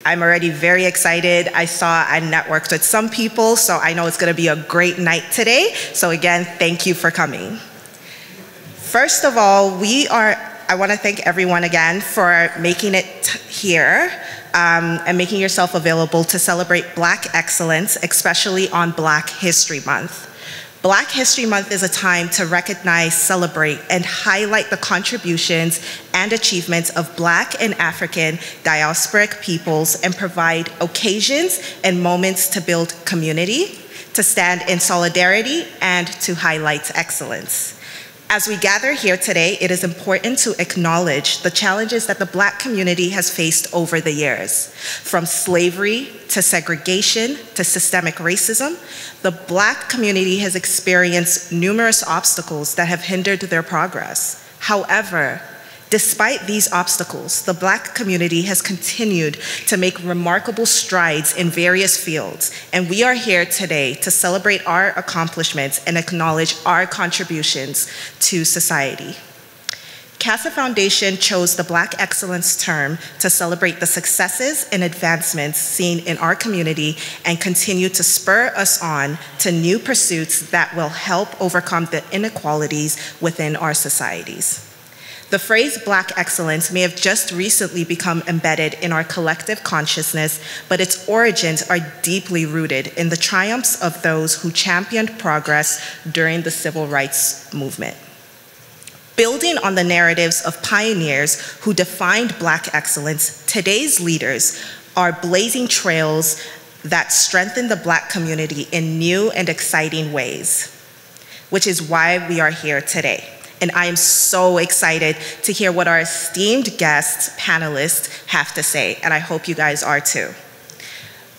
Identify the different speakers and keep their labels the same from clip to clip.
Speaker 1: I'm already very excited. I networked with some people, so I know it's going to be a great night today. So again, thank you for coming. First of all, I want to thank everyone again for making it here and making yourself available to celebrate Black excellence, especially on Black History Month. Black History Month is a time to recognize, celebrate, and highlight the contributions and achievements of Black and African diasporic peoples and provide occasions and moments to build community, to stand in solidarity, and to highlight excellence. As we gather here today, it is important to acknowledge the challenges that the Black community has faced over the years. From slavery to segregation to systemic racism, the Black community has experienced numerous obstacles that have hindered their progress. However, despite these obstacles, the Black community has continued to make remarkable strides in various fields, and we are here today to celebrate our accomplishments and acknowledge our contributions to society. CASA Foundation chose the Black Excellence term to celebrate the successes and advancements seen in our community and continue to spur us on to new pursuits that will help overcome the inequalities within our societies. The phrase Black excellence may have just recently become embedded in our collective consciousness, but its origins are deeply rooted in the triumphs of those who championed progress during the civil rights movement. Building on the narratives of pioneers who defined Black excellence, today's leaders are blazing trails that strengthen the Black community in new and exciting ways, which is why we are here today. And I am so excited to hear what our esteemed guests, panelists, have to say, and I hope you guys are too.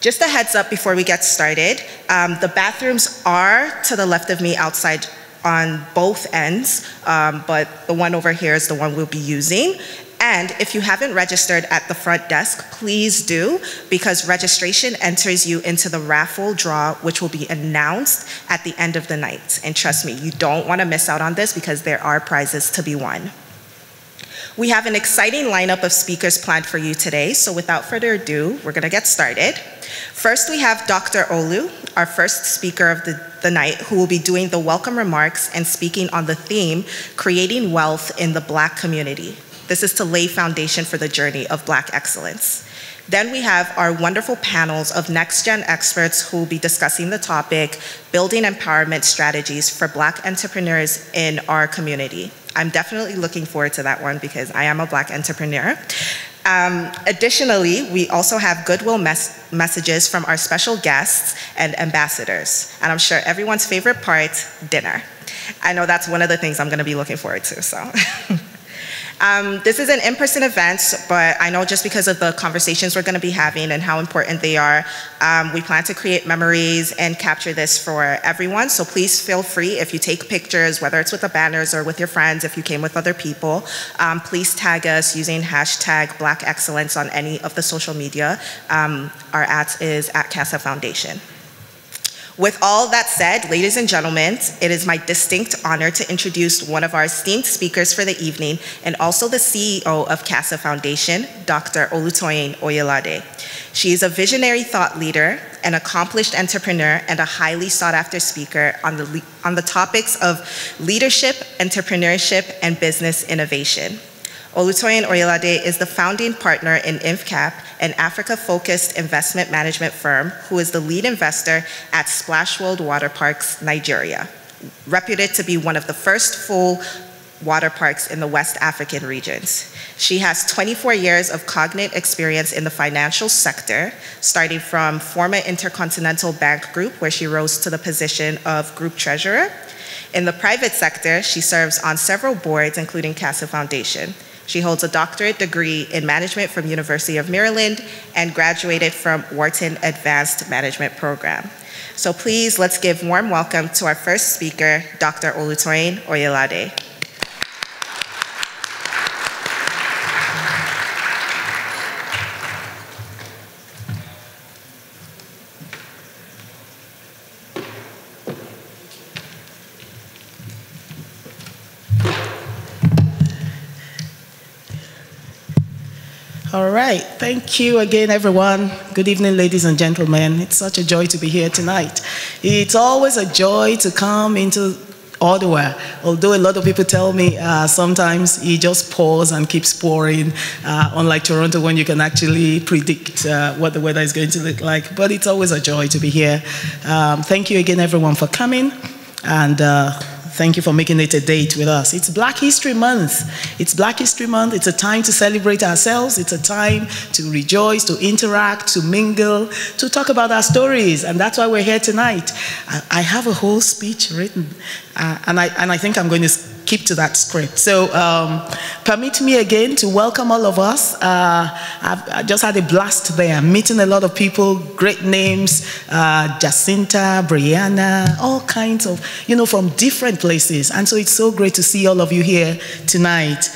Speaker 1: Just a heads up before we get started, the bathrooms are to the left of me outside on both ends, but the one over here is the one we'll be using. And if you haven't registered at the front desk, please do, because registration enters you into the raffle draw, which will be announced at the end of the night. And trust me, you don't want to miss out on this because there are prizes to be won. We have an exciting lineup of speakers planned for you today, so without further ado, we're going to get started. First, we have Dr. Olu, our first speaker of the night, who will be doing the welcome remarks and speaking on the theme, Creating Wealth in the Black Community. This is to lay foundation for the journey of Black excellence. Then we have our wonderful panels of next-gen experts who will be discussing the topic, Building Empowerment Strategies for Black Entrepreneurs in Our Community. I'm definitely looking forward to that one because I am a Black entrepreneur. Additionally, we also have goodwill messages from our special guests and ambassadors. And I'm sure everyone's favorite part, dinner. I know that's one of the things I'm gonna be looking forward to, so. This is an in-person event, but I know just because of the conversations we're going to be having and how important they are, we plan to create memories and capture this for everyone. So please feel free, if you take pictures, whether it's with the banners or with your friends, if you came with other people, please tag us using hashtag Black Excellence on any of the social media. Our @ is @CASA Foundation. With all that said, ladies and gentlemen, it is my distinct honor to introduce one of our esteemed speakers for the evening and also the CEO of CASA Foundation, Dr. Olutoyin Oyelade. She is a visionary thought leader, an accomplished entrepreneur, and a highly sought after speaker on the topics of leadership, entrepreneurship, and business innovation. Olutoyin Oyelade is the founding partner in InfCap, an Africa-focused investment management firm who is the lead investor at Splash World Water Parks, Nigeria, reputed to be one of the first full water parks in the West African regions. She has 24 years of cognate experience in the financial sector, starting from former Intercontinental Bank Group, where she rose to the position of Group Treasurer. In the private sector, she serves on several boards, including CASA Foundation. She holds a doctorate degree in management from University of Maryland and graduated from Wharton Advanced Management Program. So please, let's give warm welcome to our first speaker, Dr. Olutoyin Oyelade.
Speaker 2: All right. Thank you again, everyone. Good evening, ladies and gentlemen. It's such a joy to be here tonight. It's always a joy to come into Ottawa, although a lot of people tell me sometimes he just pours and keeps pouring, unlike Toronto when you can actually predict what the weather is going to look like. But it's always a joy to be here. Thank you again, everyone, for coming. And thank you for making it a date with us. It's Black History Month. It's Black History Month. It's a time to celebrate ourselves. It's a time to rejoice, to interact, to mingle, to talk about our stories. And that's why we're here tonight. I have a whole speech written, and I think I'm going to keep to that script. So permit me again to welcome all of us. I just had a blast there, meeting a lot of people, great names, Jacinta, Brianna, all kinds of, from different places. And so it's so great to see all of you here tonight.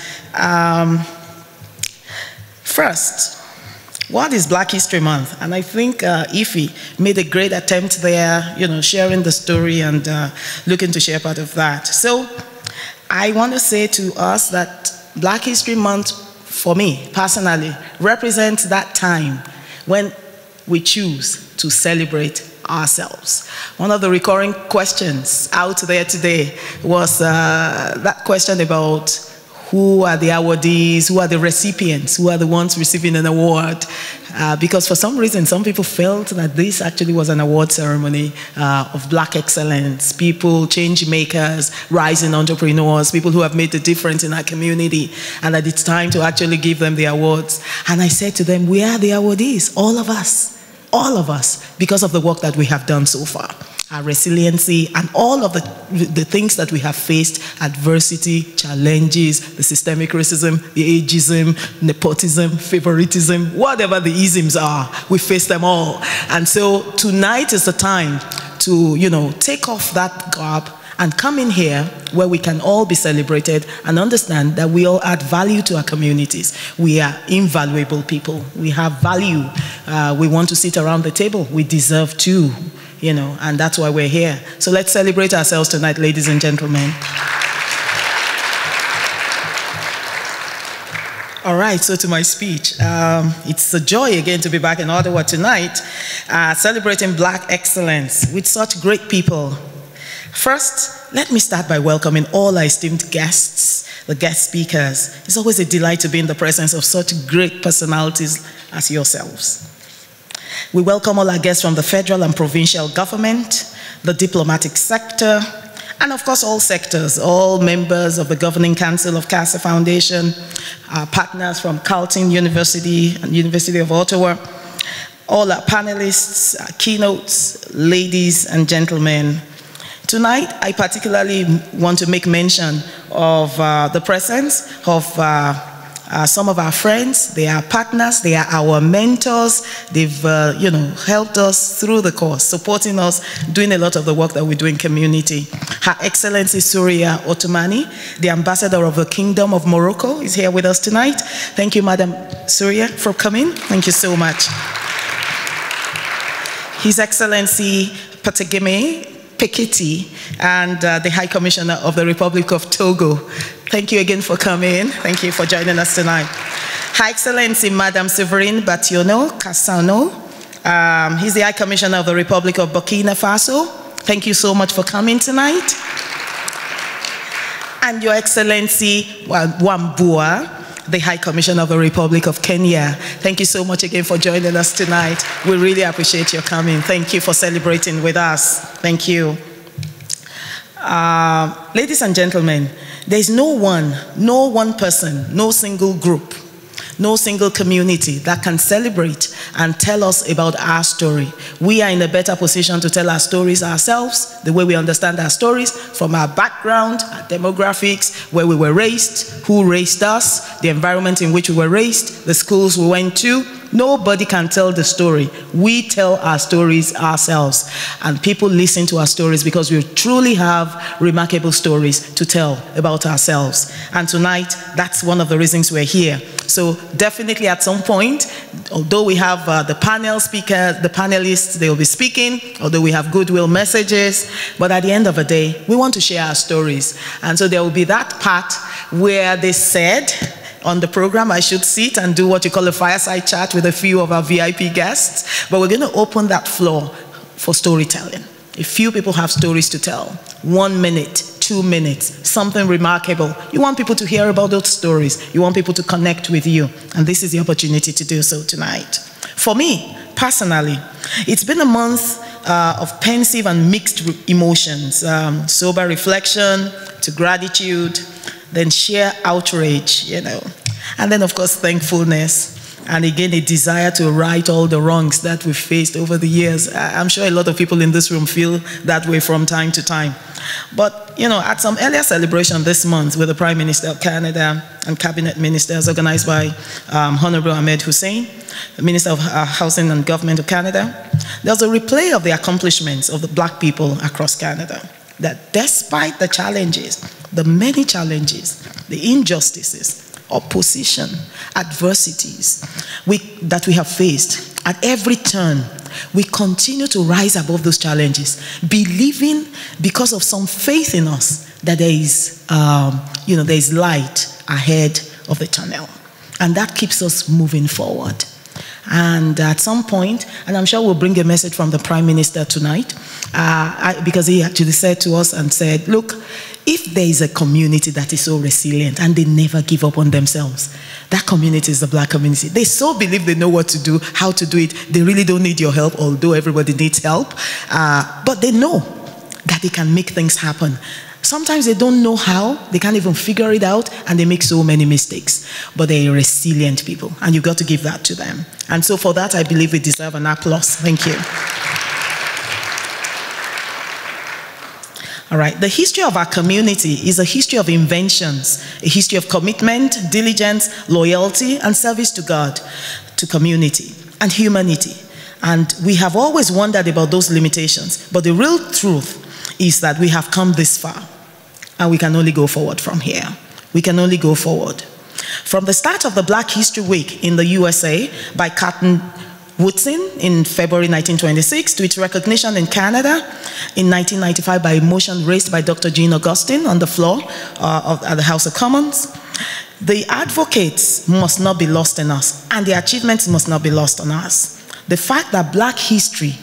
Speaker 2: First, what is Black History Month? And I think Ify made a great attempt there, sharing the story and looking to share part of that. So I want to say to us that Black History Month, for me personally, represents that time when we choose to celebrate ourselves. One of the recurring questions out there today was that question about who are the awardees, who are the recipients, who are the ones receiving an award. Because for some reason, some people felt that this actually was an award ceremony of Black excellence, people, change makers, rising entrepreneurs, people who have made the difference in our community, and that it's time to actually give them the awards. And I said to them, we are the awardees, all of us, because of the work that we have done so far. Our resiliency and all of the things that we have faced, adversity, challenges, the systemic racism, the ageism, nepotism, favoritism, whatever the isms are, we face them all. And so tonight is the time to, take off that garb and come in here where we can all be celebrated and understand that we all add value to our communities. We are invaluable people. We have value. We want to sit around the table. We deserve to. And that's why we're here. So let's celebrate ourselves tonight, ladies and gentlemen. All right, so to my speech. It's a joy again to be back in Ottawa tonight, celebrating Black excellence with such great people. First, let me start by welcoming all our esteemed guests, the guest speakers. It's always a delight to be in the presence of such great personalities as yourselves. We welcome all our guests from the federal and provincial government, the diplomatic sector, and of course all sectors, all members of the Governing Council of CASA Foundation, our partners from Carleton University and University of Ottawa, all our panelists, our keynotes, ladies and gentlemen. Tonight, I particularly want to make mention of the presence of some of our friends. They are partners, they are our mentors. They've helped us through the course, supporting us, doing a lot of the work that we do in community. Her Excellency Surya Ottomani, the Ambassador of the Kingdom of Morocco, is here with us tonight. Thank you, Madam Surya, for coming. Thank you so much. His Excellency Pategeme Pekiti, and the High Commissioner of the Republic of Togo. Thank you again for coming. Thank you for joining us tonight. Her Excellency Madam Severine Bationo Cassano. He's the High Commissioner of the Republic of Burkina Faso. Thank you so much for coming tonight. And Your Excellency Wambua, the High Commissioner of the Republic of Kenya. Thank you so much again for joining us tonight. We really appreciate your coming. Thank you for celebrating with us. Thank you. Ladies and gentlemen, there's no one person, no single group, no single community that can celebrate and tell us about our story. We are in a better position to tell our stories ourselves, the way we understand our stories, from our background, our demographics, where we were raised, who raised us, the environment in which we were raised, the schools we went to. Nobody can tell the story. We tell our stories ourselves. And people listen to our stories because we truly have remarkable stories to tell about ourselves. And tonight, that's one of the reasons we're here. So definitely at some point, although we have the panel speakers, the panelists, they will be speaking, although we have goodwill messages, but at the end of the day, we want to share our stories. And so there will be that part where they said, on the program. I should sit and do what you call a fireside chat with a few of our VIP guests. But we're going to open that floor for storytelling. A few people have stories to tell. 1 minute, 2 minutes, something remarkable. You want people to hear about those stories. You want people to connect with you. And this is the opportunity to do so tonight. For me, personally, it's been a month of pensive and mixed emotions. Sober reflection to gratitude, then sheer outrage, you know. And then, of course, thankfulness. And again, a desire to right all the wrongs that we've faced over the years. I'm sure a lot of people in this room feel that way from time to time. But, you know, at some earlier celebration this month with the Prime Minister of Canada and cabinet ministers organized by Honorable Ahmed Hussein, the Minister of Housing and Government of Canada, there was a replay of the accomplishments of the Black people across Canada. That despite the challenges, the many challenges, the injustices, opposition, adversities that we have faced, at every turn, we continue to rise above those challenges, believing because of some faith in us that there is, there is light ahead of the tunnel. And that keeps us moving forward. And at some point, and I'm sure we'll bring a message from the Prime Minister tonight, because he actually said to us and said, look, if there is a community that is so resilient and they never give up on themselves, that community is the Black community. They so believe they know what to do, how to do it. They really don't need your help, although everybody needs help. But they know that they can make things happen. Sometimes they don't know how, they can't even figure it out, and they make so many mistakes. But they're resilient people, and you've got to give that to them. And so for that, I believe they deserve an applause. Thank you. All right, the history of our community is a history of inventions, a history of commitment, diligence, loyalty, and service to God, to community, and humanity. And we have always wondered about those limitations, but the real truth is that we have come this far, and we can only go forward from here. We can only go forward. From the start of the Black History Week in the USA by Captain Woodson in February 1926 to its recognition in Canada in 1995 by a motion raised by Dr. Jean Augustine on the floor at the House of Commons, the advocates must not be lost in us, and the achievements must not be lost on us. The fact that Black history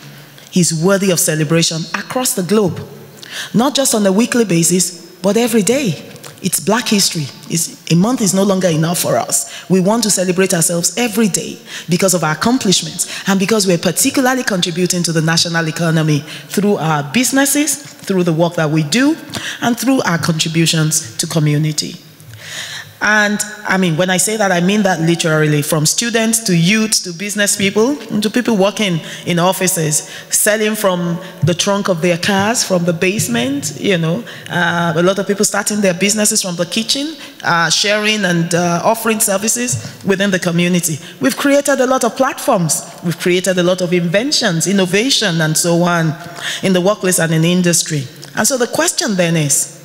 Speaker 2: is worthy of celebration across the globe, not just on a weekly basis, but every day. It's Black history. A month is no longer enough for us. We want to celebrate ourselves every day because of our accomplishments and because we're particularly contributing to the national economy through our businesses, through the work that we do, and through our contributions to community. And I mean, when I say that, I mean that literally, from students to youth to business people, to people working in offices, selling from the trunk of their cars, from the basement, you know. A lot of people starting their businesses from the kitchen, sharing and offering services within the community. We've created a lot of platforms. We've created a lot of inventions, innovation, and so on in the workplace and in the industry. And so the question then is,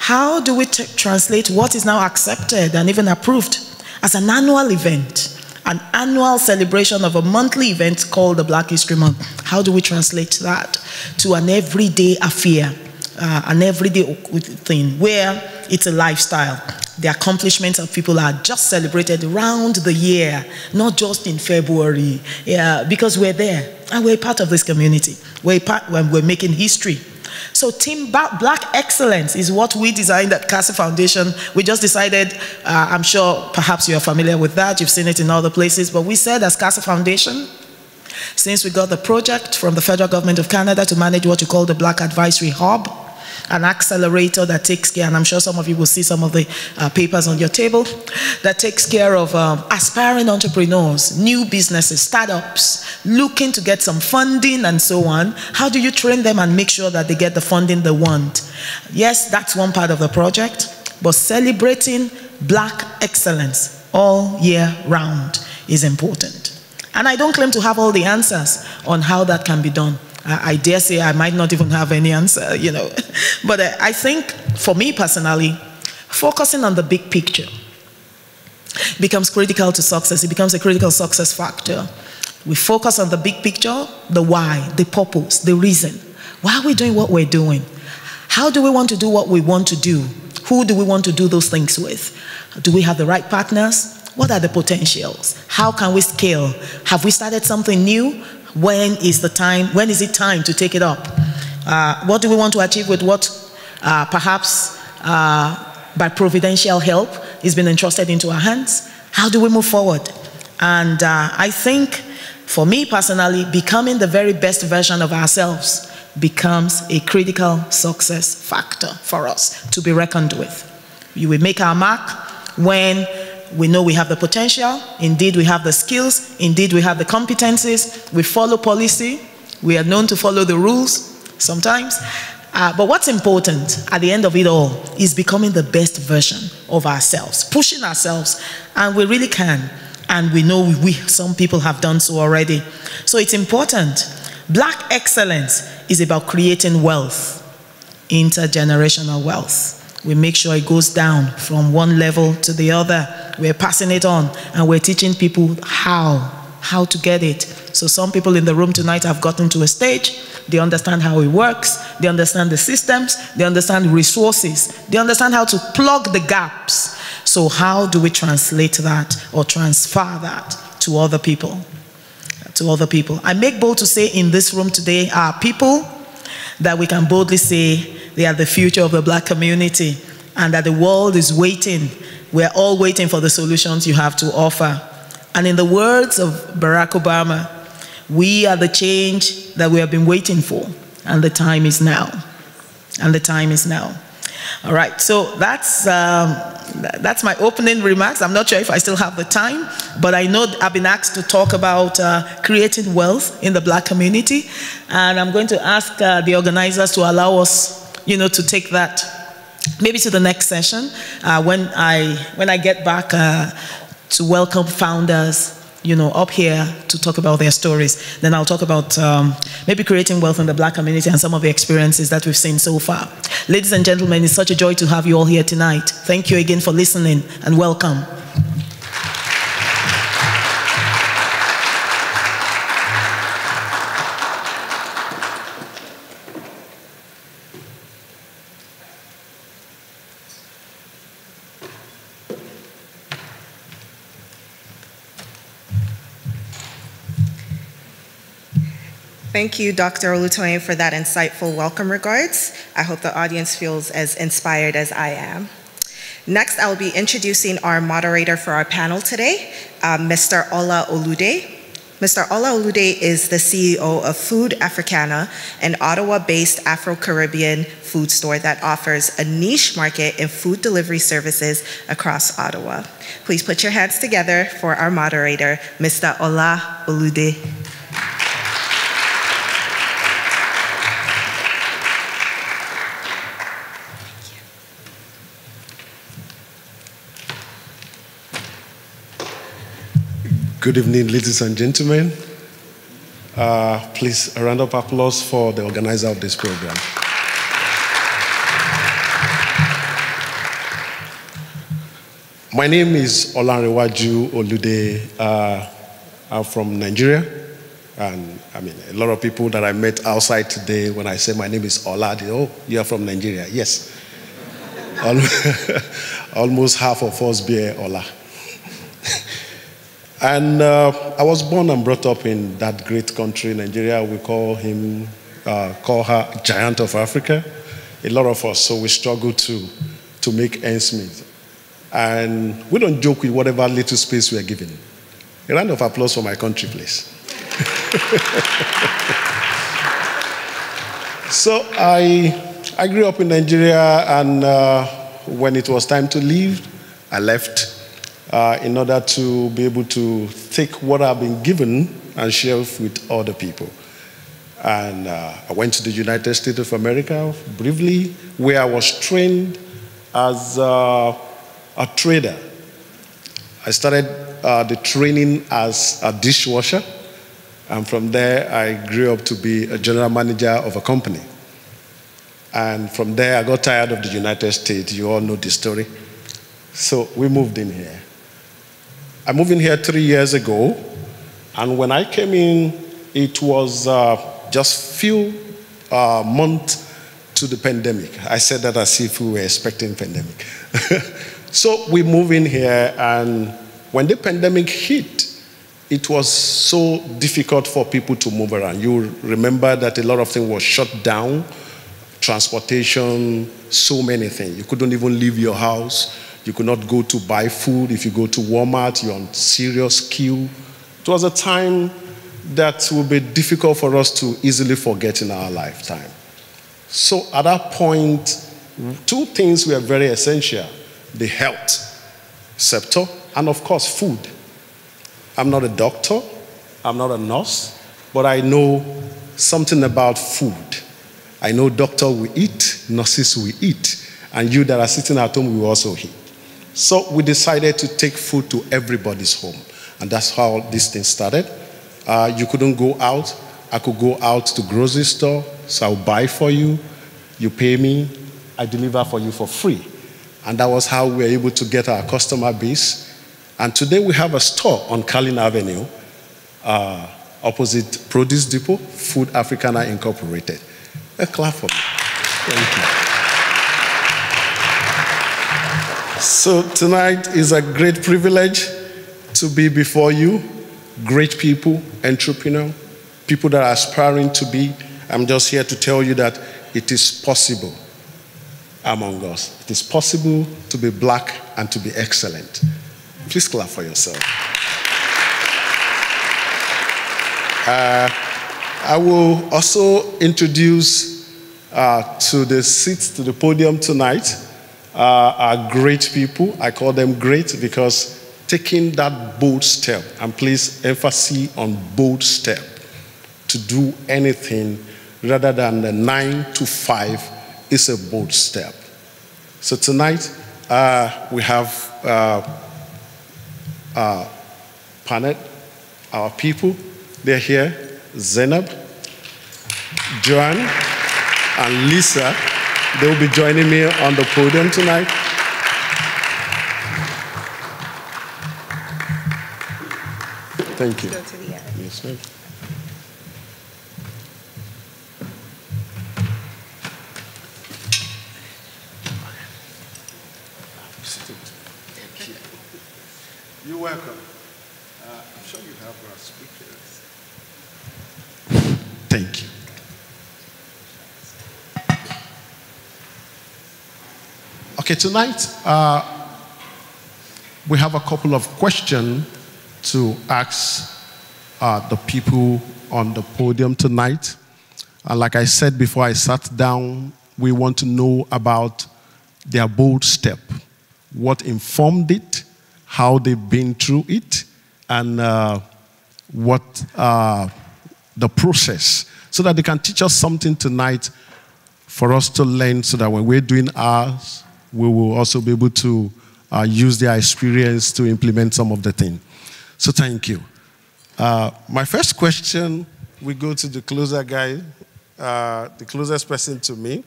Speaker 2: how do we translate what is now accepted and even approved as an annual event, an annual celebration of a monthly event called the Black History Month? How do we translate that to an everyday affair, an everyday thing where it's a lifestyle? The accomplishments of people are just celebrated around the year, not just in February, because we're there and we're part of this community. We're part when we're making history. So Team Black Excellence is what we designed at CASA Foundation. We just decided, I'm sure perhaps you're familiar with that, you've seen it in other places, but we said as CASA Foundation, since we got the project from the federal government of Canada to manage what you call the Black Advisory Hub, an accelerator that takes care, and I'm sure some of you will see some of the papers on your table, that takes care of aspiring entrepreneurs, new businesses, startups, looking to get some funding and so on. How do you train them and make sure that they get the funding they want? Yes, that's one part of the project, but celebrating Black excellence all year round is important. And I don't claim to have all the answers on how that can be done. I dare say I might not even have any answer, you know. But I think, for me personally, focusing on the big picture becomes critical to success. It becomes a critical success factor. We focus on the big picture, the why, the purpose, the reason. Why are we doing what we're doing? How do we want to do what we want to do? Who do we want to do those things with? Do we have the right partners? What are the potentials? How can we scale? Have we started something new? When is it time to take it up? What do we want to achieve with what perhaps by providential help is been entrusted into our hands? How do we move forward? And I think, for me personally, becoming the very best version of ourselves becomes a critical success factor for us to be reckoned with. We will make our mark when we know we have the potential, indeed we have the skills, indeed we have the competencies, we follow policy, we are known to follow the rules sometimes. But what's important at the end of it all is becoming the best version of ourselves, pushing ourselves, and we really can. And we know some people have done so already. So it's important. Black excellence is about creating wealth, intergenerational wealth. We make sure it goes down from one level to the other. We're passing it on, and we're teaching people how to get it. So some people in the room tonight have gotten to a stage. They understand how it works. They understand the systems. They understand resources. They understand how to plug the gaps. So how do we translate that or transfer that to other people? I make bold to say in this room today are people that we can boldly say they are the future of the Black community, and that the world is waiting. We're all waiting for the solutions you have to offer. And in the words of Barack Obama, we are the change that we have been waiting for, and the time is now. And the time is now. All right, so that's my opening remarks. I'm not sure if I still have the time, but I know I've been asked to talk about creating wealth in the Black community, and I'm going to ask the organizers to allow us, to take that maybe to the next session when I get back to welcome founders, up here to talk about their stories. Then I'll talk about maybe creating wealth in the Black community and some of the experiences that we've seen so far. Ladies and gentlemen, it's such a joy to have you all here tonight. Thank you again for listening, and welcome.
Speaker 1: Thank you, Dr. Olutoyin, for that insightful welcome regards. I hope the audience feels as inspired as I am. Next, I will be introducing our moderator for our panel today, Mr. Ola Olude. Mr. Ola Olude is the CEO of Food Africana, an Ottawa-based Afro-Caribbean food store that offers a niche market in food delivery services across Ottawa. Please put your hands together for our moderator, Mr. Ola Olude.
Speaker 3: Good evening, ladies and gentlemen. Please, a round of applause for the organizer of this program. My name is Olanrewaju Olude. I'm from Nigeria. And a lot of people that I met outside today, when I say my name is Ola, they, oh, you are from Nigeria. Yes. Almost half of us bear Ola. And I was born and brought up in that great country, Nigeria. We call her Giant of Africa. A lot of us, so we struggle to make ends meet. And we don't joke with whatever little space we are given. A round of applause for my country, please. So I grew up in Nigeria, and when it was time to leave, I left. In order to be able to take what I've been given and share with other people. And I went to the United States of America briefly, where I was trained as a trader. I started the training as a dishwasher, and from there I grew up to be a general manager of a company. And from there I got tired of the United States. You all know the story. So we moved in here. I moved in here 3 years ago, and when I came in, it was just few months to the pandemic. I said that as if we were expecting pandemic. So we move in here, and when the pandemic hit, it was so difficult for people to move around. You remember that a lot of things were shut down, transportation, so many things. You couldn't even leave your house. You could not go to buy food. If you go to Walmart, you're on serious queue. It was a time that will be difficult for us to easily forget in our lifetime. So at that point, two things were very essential: the health sector and, of course, food. I'm not a doctor, I'm not a nurse, but I know something about food. I know doctors will eat, nurses will eat, and you that are sitting at home will also eat. So we decided to take food to everybody's home, and that's how this thing started. You couldn't go out. I could go out to grocery store, so I'll buy for you, you pay me, I deliver for you for free. And that was how we were able to get our customer base. And today we have a store on Carlin Avenue, opposite Produce Depot, Food Africana Incorporated. A clap for me. Thank you. So tonight is a great privilege to be before you. Great people, entrepreneurs, people that are aspiring to be. I'm just here to tell you that it is possible among us. It is possible to be black and to be excellent. Please clap for yourself. I will also introduce to the seats, to the podium tonight, are great people. I call them great because taking that bold step, and please emphasis on bold step, to do anything rather than the 9 to 5 is a bold step. So tonight we have Panet, our people. They're here. Zainab, Joan, and Lisa. They will be joining me on the podium tonight. Thank you.
Speaker 1: Go to the end.
Speaker 3: Yes, ma'am. You're welcome. I'm sure you have our speakers. Thank you. Okay, tonight we have a couple of questions to ask the people on the podium tonight. Like I said before I sat down, we want to know about their bold step, what informed it, how they've been through it, and what the process, so that they can teach us something tonight for us to learn, so that when we're doing ours, we will also be able to use their experience to implement some of the things. So thank you. My first question, we go to the closer guy, the closest person to me,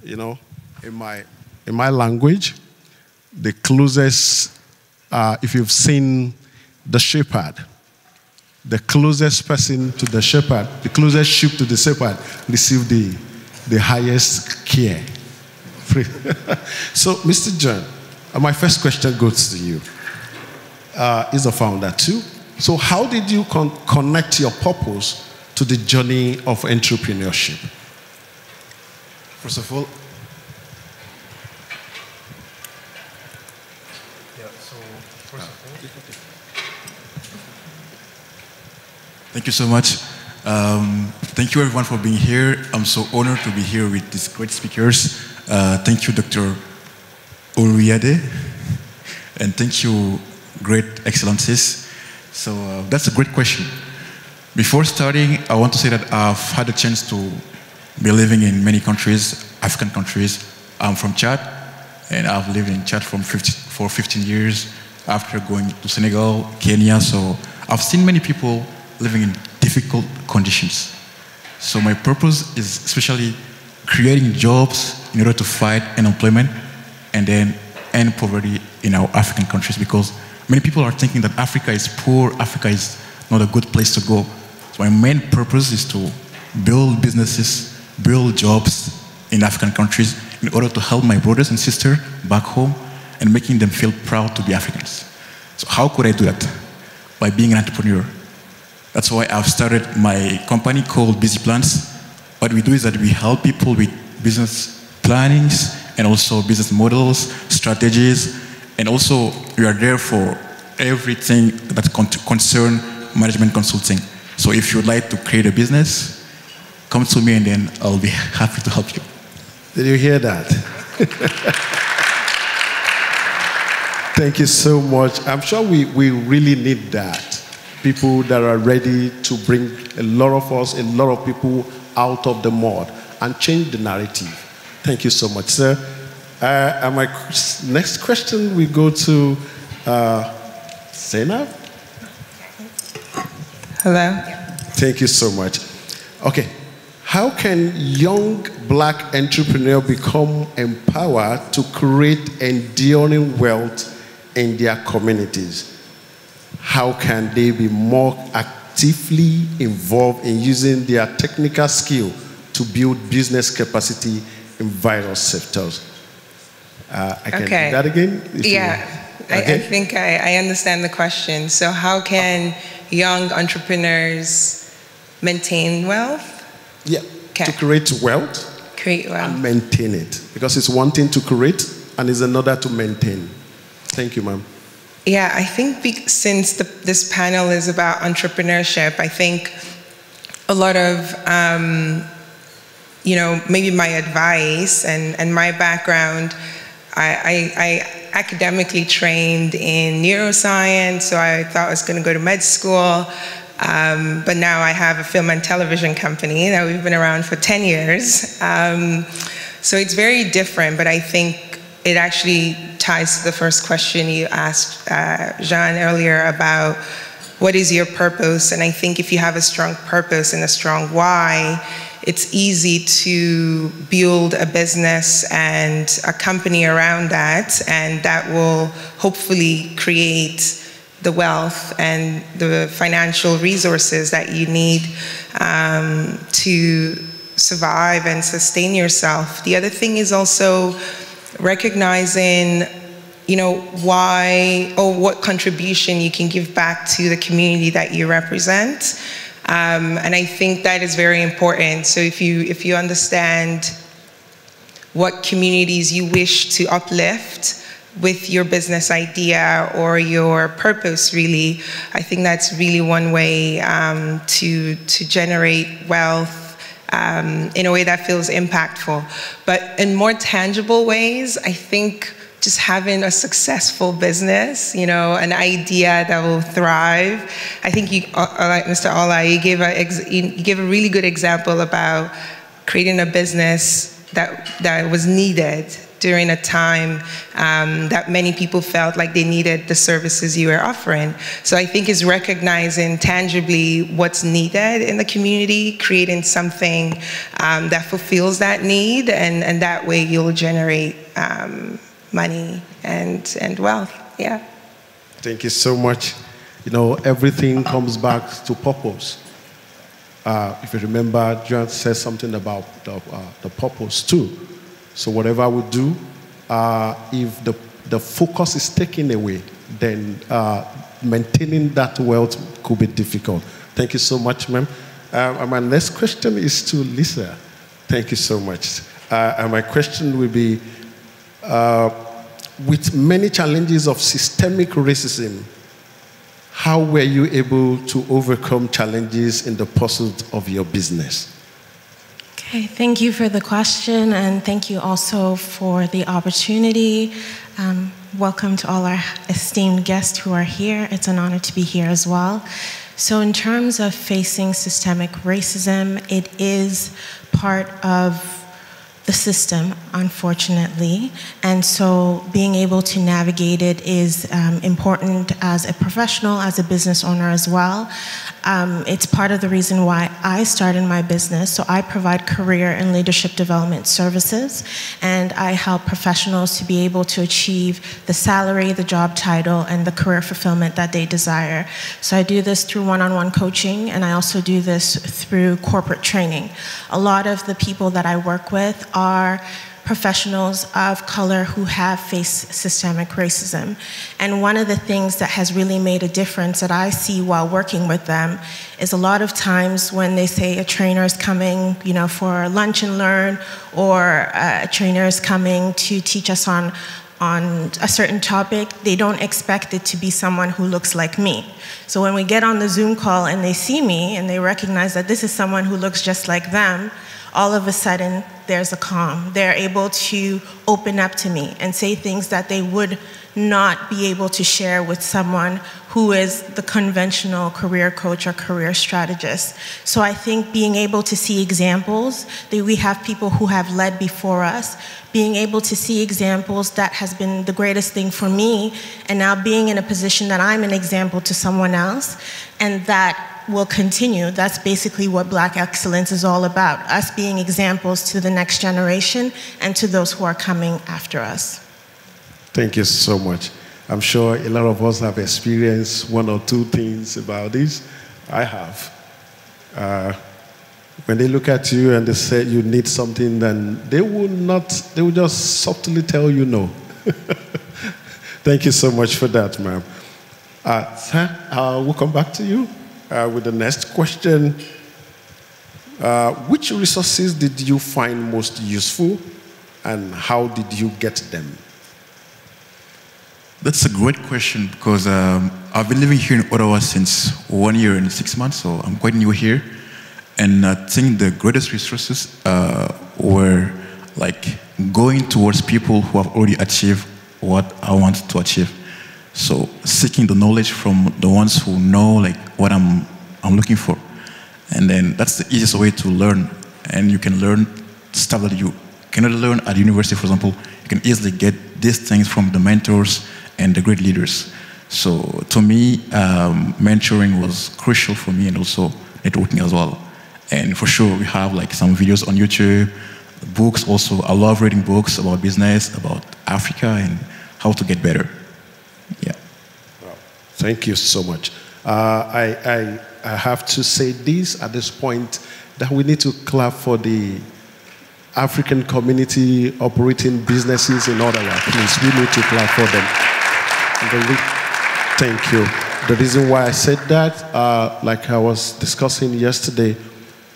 Speaker 3: you know, in my language, the closest, if you've seen the shepherd, the closest person to the shepherd, the closest sheep to the shepherd, receive the highest care. So, Mr. John, my first question goes to you. He's a founder too. So how did you connect your purpose to the journey of entrepreneurship?
Speaker 4: First of all, thank you so much. Thank you everyone for being here. I'm so honored to be here with these great speakers. Thank you, Dr. Oluyade, and thank you, great excellencies. So that's a great question. Before starting, I want to say that I've had a chance to be living in many countries, African countries. I'm from Chad, and I've lived in Chad for 15 years after going to Senegal, Kenya. So I've seen many people living in difficult conditions. So my purpose is especially creating jobs in order to fight unemployment and then end poverty in our African countries, because many people are thinking that Africa is poor, Africa is not a good place to go. So my main purpose is to build businesses, build jobs, in African countries in order to help my brothers and sisters back home and making them feel proud to be Africans. So how could I do that? By being an entrepreneur. That's why I've started my company called Busy Plans. What we do is that we help people with business plannings and also business models, strategies, and also we are there for everything that concern management consulting. So if you'd like to create a business, come to me and then I'll be happy to help you.
Speaker 3: Did you hear that? Thank you so much. I'm sure we really need that. People that are ready to bring a lot of us, a lot of people out of the mud and change the narrative. Thank you so much, sir. And my next question will go to Zainab.
Speaker 5: Hello.
Speaker 3: Thank you so much. Okay, how can young black entrepreneurs become empowered to create enduring wealth in their communities? How can they be more actively involved in using their technical skill to build business capacity in various sectors? I can do that again?
Speaker 5: Yeah, I think I understand the question. So how can young entrepreneurs maintain wealth?
Speaker 3: Yeah, to create wealth.
Speaker 5: Create wealth.
Speaker 3: And maintain it. Because it's one thing to create and it's another to maintain. Thank you, ma'am.
Speaker 5: Yeah, I think since this panel is about entrepreneurship, I think a lot of, maybe my advice and my background, I academically trained in neuroscience, so I thought I was going to go to med school. But now I have a film and television company that we've been around for 10 years. So it's very different, but I think it actually ties to the first question you asked Jean earlier about what is your purpose? And I think if you have a strong purpose and a strong why, it's easy to build a business and a company around that, and that will hopefully create the wealth and the financial resources that you need to survive and sustain yourself. The other thing is also recognizing, why or what contribution you can give back to the community that you represent. And I think that is very important. So if you understand what communities you wish to uplift with your business idea or your purpose, really, I think that's really one way to generate wealth in a way that feels impactful. But in more tangible ways, I think just having a successful business, an idea that will thrive. I think like Mr. Ola, you gave a really good example about creating a business that was needed during a time that many people felt like they needed the services you were offering. So I think it's recognizing tangibly what's needed in the community, creating something that fulfills that need, and that way you'll generate money and wealth. Yeah.
Speaker 3: Thank you so much. Everything comes back to purpose. If you remember, John said something about the purpose too. So whatever we do, if the focus is taken away, then maintaining that wealth could be difficult. Thank you so much, ma'am. And my next question is to Lisa. Thank you so much. And my question will be, with many challenges of systemic racism, how were you able to overcome challenges in the pursuit of your business?
Speaker 6: Okay, thank you for the question, and thank you also for the opportunity. Welcome to all our esteemed guests who are here. It's an honor to be here as well. So in terms of facing systemic racism, it is part of the system, unfortunately, and so being able to navigate it is important as a professional, as a business owner as well. It's part of the reason why I started my business. So I provide career and leadership development services, and I help professionals to be able to achieve the salary, the job title, and the career fulfillment that they desire. So I do this through one-on-one coaching, and I also do this through corporate training. A lot of the people that I work with are professionals of color who have faced systemic racism. And one of the things that has really made a difference that I see while working with them is a lot of times when they say a trainer is coming, for lunch and learn, or a trainer is coming to teach us on a certain topic, they don't expect it to be someone who looks like me. So when we get on the Zoom call and they see me and they recognize that this is someone who looks just like them, all of a sudden, there's a calm. They're able to open up to me and say things that they would not be able to share with someone who is the conventional career coach or career strategist. So I think being able to see examples, that we have people who have led before us, being able to see examples, that has been the greatest thing for me, and now being in a position that I'm an example to someone else, and that will continue. That's basically what Black excellence is all about, us being examples to the next generation and to those who are coming after us.
Speaker 3: Thank you so much. I'm sure a lot of us have experienced one or two things about this. I have. When they look at you and they say you need something, then they will just subtly tell you no. Thank you so much for that, ma'am. Sir, we'll come back to you with the next question. Which resources did you find most useful, and how did you get them?
Speaker 4: That's a great question, because I've been living here in Ottawa since 1 year and 6 months, so I'm quite new here. And I think the greatest resources were like going towards people who have already achieved what I want to achieve. So seeking the knowledge from the ones who know like what I'm looking for. And then that's the easiest way to learn. And you can learn stuff that you cannot learn at university, for example. You can easily get these things from the mentors and the great leaders. So to me, mentoring was crucial for me, and also networking as well. And for sure, we have like some videos on YouTube, books also. I love reading books about business, about Africa, and how to get better. Yeah.
Speaker 3: Wow. Thank you so much. I have to say this at this point, that we need to clap for the African community operating businesses in Ottawa. Please, we need to clap for them. Thank you. The reason why I said that, like I was discussing yesterday,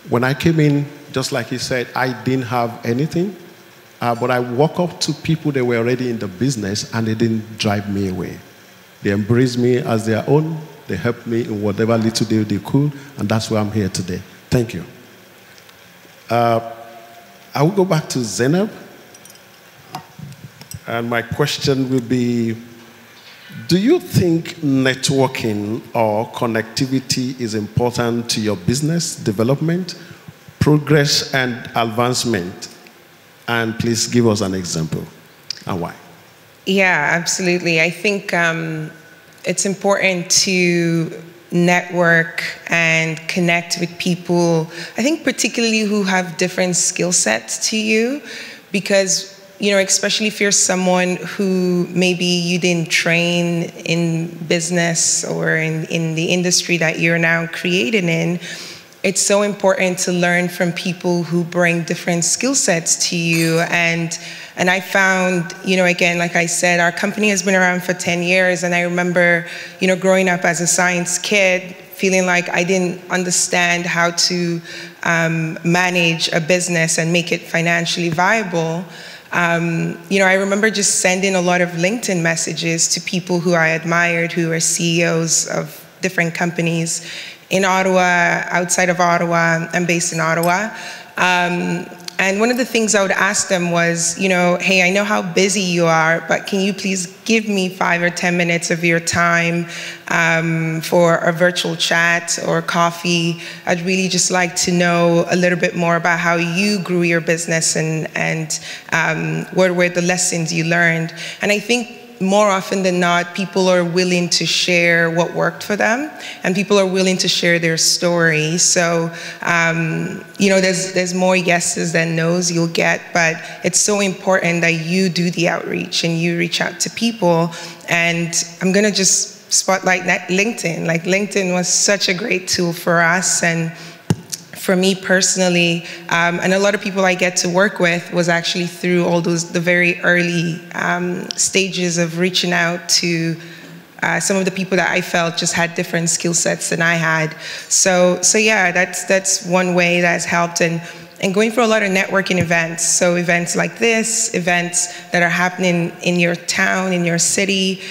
Speaker 3: when I came in, just like he said, I didn't have anything, but I walked up to people that were already in the business, and they didn't drive me away. They embraced me as their own. They helped me in whatever little they could, and that's why I'm here today. Thank you. I will go back to Zainab, and my question will be, do you think networking or connectivity is important to your business development, progress, and advancement? And please give us an example, and why.
Speaker 5: Yeah, absolutely. I think it's important to network and connect with people, I think particularly who have different skill sets to you, because especially if you're someone who maybe you didn't train in business or in the industry that you're now created in, it's so important to learn from people who bring different skill sets to you. And I found, again, like I said, our company has been around for 10 years. And I remember, growing up as a science kid, feeling like I didn't understand how to manage a business and make it financially viable. I remember just sending a lot of LinkedIn messages to people who I admired, who are CEOs of different companies in Ottawa, outside of Ottawa. I'm based in Ottawa. And one of the things I would ask them was, hey, I know how busy you are, but can you please give me 5 or 10 minutes of your time for a virtual chat or coffee? I'd really just like to know a little bit more about how you grew your business and what were the lessons you learned. And I think more often than not, people are willing to share what worked for them, and people are willing to share their story. So, you know, there's more yeses than nos you'll get, but it's so important that you do the outreach and you reach out to people. And I'm gonna just spotlight LinkedIn. Like, LinkedIn was such a great tool for us, and for me personally, and a lot of people I get to work with, was actually through all the very early stages of reaching out to some of the people that I felt just had different skill sets than I had. So yeah, that's one way that's helped, and going for a lot of networking events. So events like this, events that are happening in your town, in your city,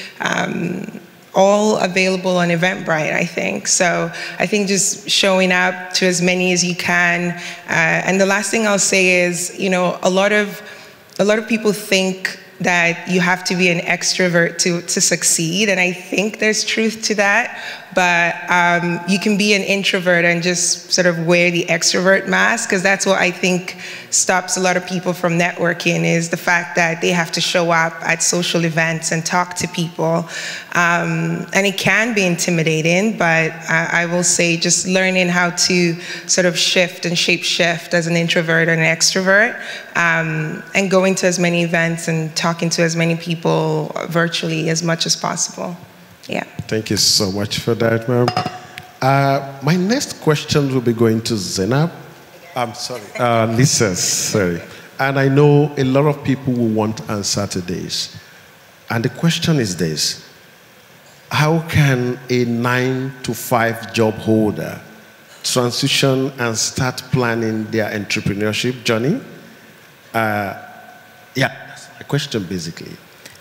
Speaker 5: all available on Eventbrite, I think. So I think just showing up to as many as you can. And the last thing I'll say is, you know, a lot of people think that you have to be an extrovert to succeed, and I think there's truth to that. But you can be an introvert and just sort of wear the extrovert mask, because that's what I think stops a lot of people from networking, is the fact that they have to show up at social events and talk to people. And it can be intimidating, but I will say just learning how to sort of shift and shape shift as an introvert and an extrovert, and going to as many events and talking to as many people virtually as much as possible. Yeah.
Speaker 3: Thank you so much for that, ma'am. My next question will be going to Zainab. I'm sorry. Lisa, sorry. And I know a lot of people will want answer to this. And the question is this: how can a 9-to-5 job holder transition and start planning their entrepreneurship journey? Yeah, that's my question basically.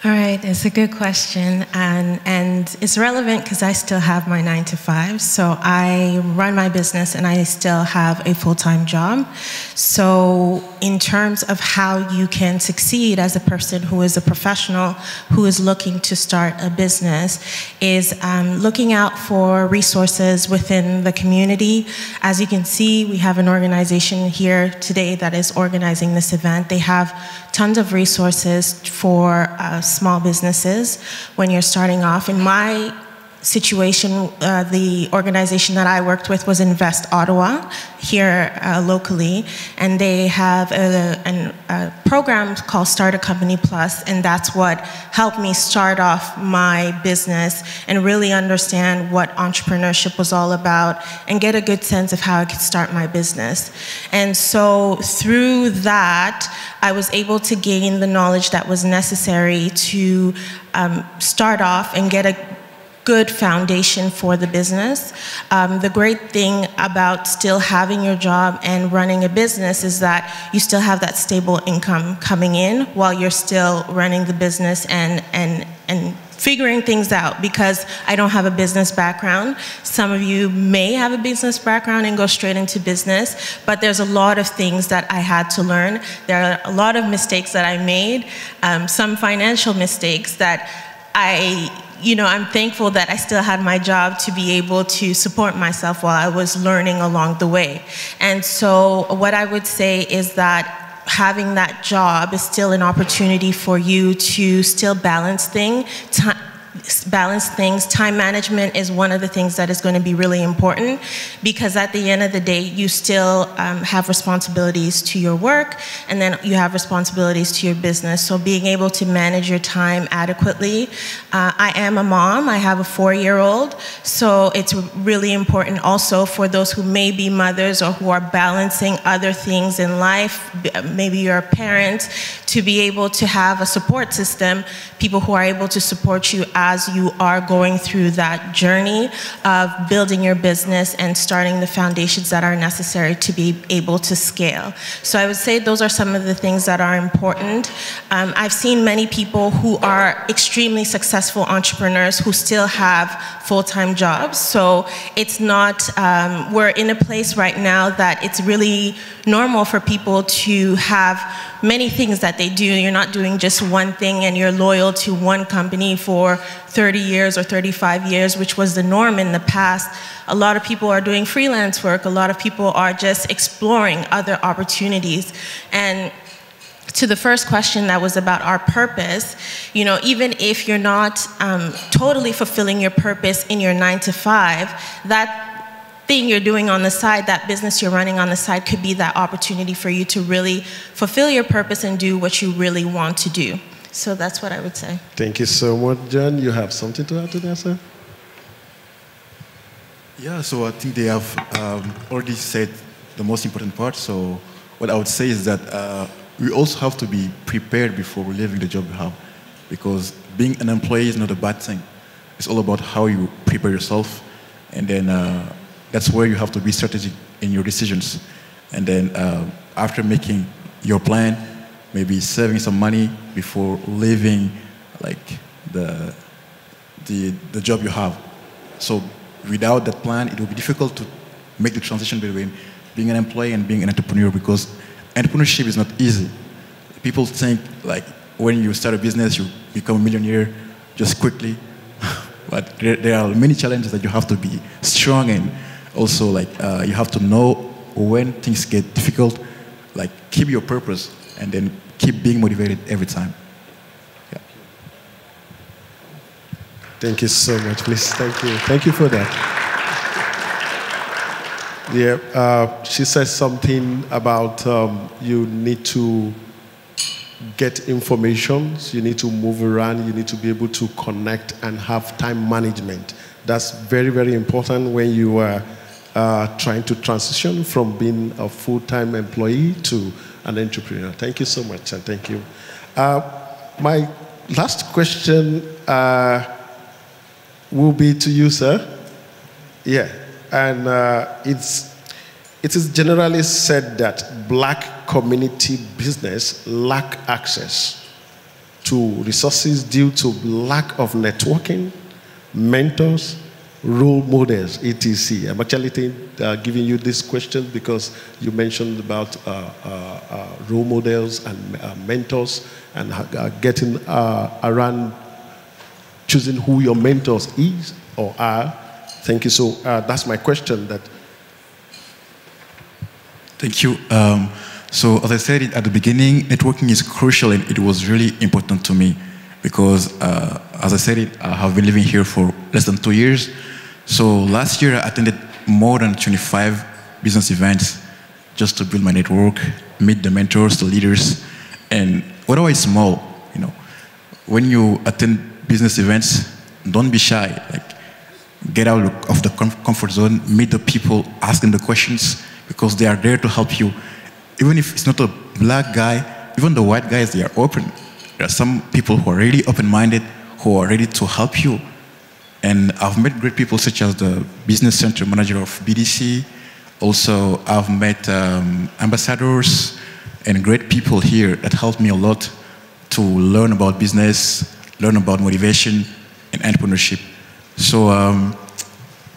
Speaker 6: All right, it's a good question, and it's relevant because I still have my 9-to-5. So I run my business and I still have a full-time job. So in terms of how you can succeed as a person who is a professional who is looking to start a business is looking out for resources within the community. As you can see, we have an organization here today that is organizing this event. They have tons of resources for small businesses when you're starting off. In my situation, the organization that I worked with was Invest Ottawa here locally, and they have a program called Start a Company Plus, and that's what helped me start off my business and really understand what entrepreneurship was all about and get a good sense of how I could start my business. And so through that, I was able to gain the knowledge that was necessary to start off and get a good foundation for the business. The great thing about still having your job and running a business is that you still have that stable income coming in while you're still running the business and figuring things out, because I don't have a business background. Some of you may have a business background and go straight into business, but there's a lot of things that I had to learn. There are a lot of mistakes that I made, some financial mistakes that I'm thankful that I still had my job to be able to support myself while I was learning along the way. And so what I would say is that having that job is still an opportunity for you to still balance things. Time management is one of the things that is going to be really important, because at the end of the day, you still have responsibilities to your work, and then you have responsibilities to your business. So being able to manage your time adequately. I am a mom. I have a 4-year-old. So it's really important also for those who may be mothers or who are balancing other things in life, maybe you're a parent, to be able to have a support system, people who are able to support you as you are going through that journey of building your business and starting the foundations that are necessary to be able to scale. So I would say those are some of the things that are important. I've seen many people who are extremely successful entrepreneurs who still have full-time jobs. So it's not, we're in a place right now that it's really normal for people to have many things that they do. You're not doing just one thing and you're loyal to one company for 30 years or 35 years, which was the norm in the past. A lot of people are doing freelance work. A lot of people are just exploring other opportunities. And to the first question that was about our purpose, you know, even if you're not totally fulfilling your purpose in your 9 to 5, that thing you're doing on the side, that business you're running on the side, could be that opportunity for you to really fulfill your purpose and do what you really want to do. So that's what I would say.
Speaker 3: Thank you so much, John. You have something to add to that, sir?
Speaker 4: Yeah, so I think they have already said the most important part. So what I would say is that we also have to be prepared before leaving the job we have, because being an employee is not a bad thing. It's all about how you prepare yourself, and then that's where you have to be strategic in your decisions. And then after making your plan, maybe saving some money before leaving, like the job you have. So without that plan, it will be difficult to make the transition between being an employee and being an entrepreneur, because entrepreneurship is not easy. People think like when you start a business, you become a millionaire just quickly. But there are many challenges that you have to be strong in. Also, like you have to know when things get difficult, like keep your purpose and then keep being motivated every time. Yeah.
Speaker 3: Thank you so much, please. Thank you. Thank you for that. Yeah, she says something about you need to get information, you need to move around, you need to be able to connect and have time management. That's very, very important when you are trying to transition from being a full-time employee to an entrepreneur. Thank you so much, and thank you. My last question will be to you, sir. Yeah, and it is generally said that Black community business lack access to resources due to lack of networking, mentors, role models, etc. I'm actually giving you this question because you mentioned about role models and mentors and getting around choosing who your mentors is or are. Thank you. So that's my question.
Speaker 4: Thank you. So as I said it at the beginning, networking is crucial, and it was really important to me because, as I said it, I have been living here for less than 2 years. So last year I attended more than 25 business events just to build my network, meet the mentors, the leaders, and Ottawa is small, you know. When you attend business events, don't be shy. Like, get out of the comfort zone, meet the people, ask them the questions, because they are there to help you. Even if it's not a Black guy, even the white guys, they are open. There are some people who are really open-minded, who are ready to help you. And I've met great people such as the business center manager of BDC. Also, I've met ambassadors and great people here that helped me a lot to learn about business, learn about motivation and entrepreneurship. So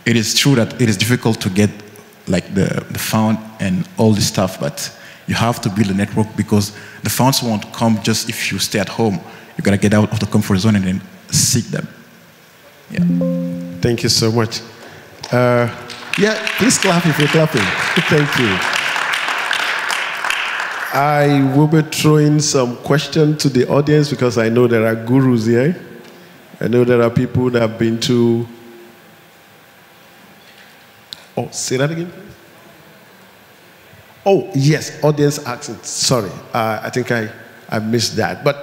Speaker 4: it is true that it is difficult to get like the fund and all this stuff, but you have to build a network because the funds won't come just if you stay at home. You gotta get out of the comfort zone and then seek them. Yeah.
Speaker 3: Thank you so much. Yeah, please clap if you're clapping. Thank you. I will be throwing some questions to the audience because I know there are gurus here. I know there are people that have been to... Oh, say that again, please. Oh, yes, audience accent. Sorry, I think I missed that. But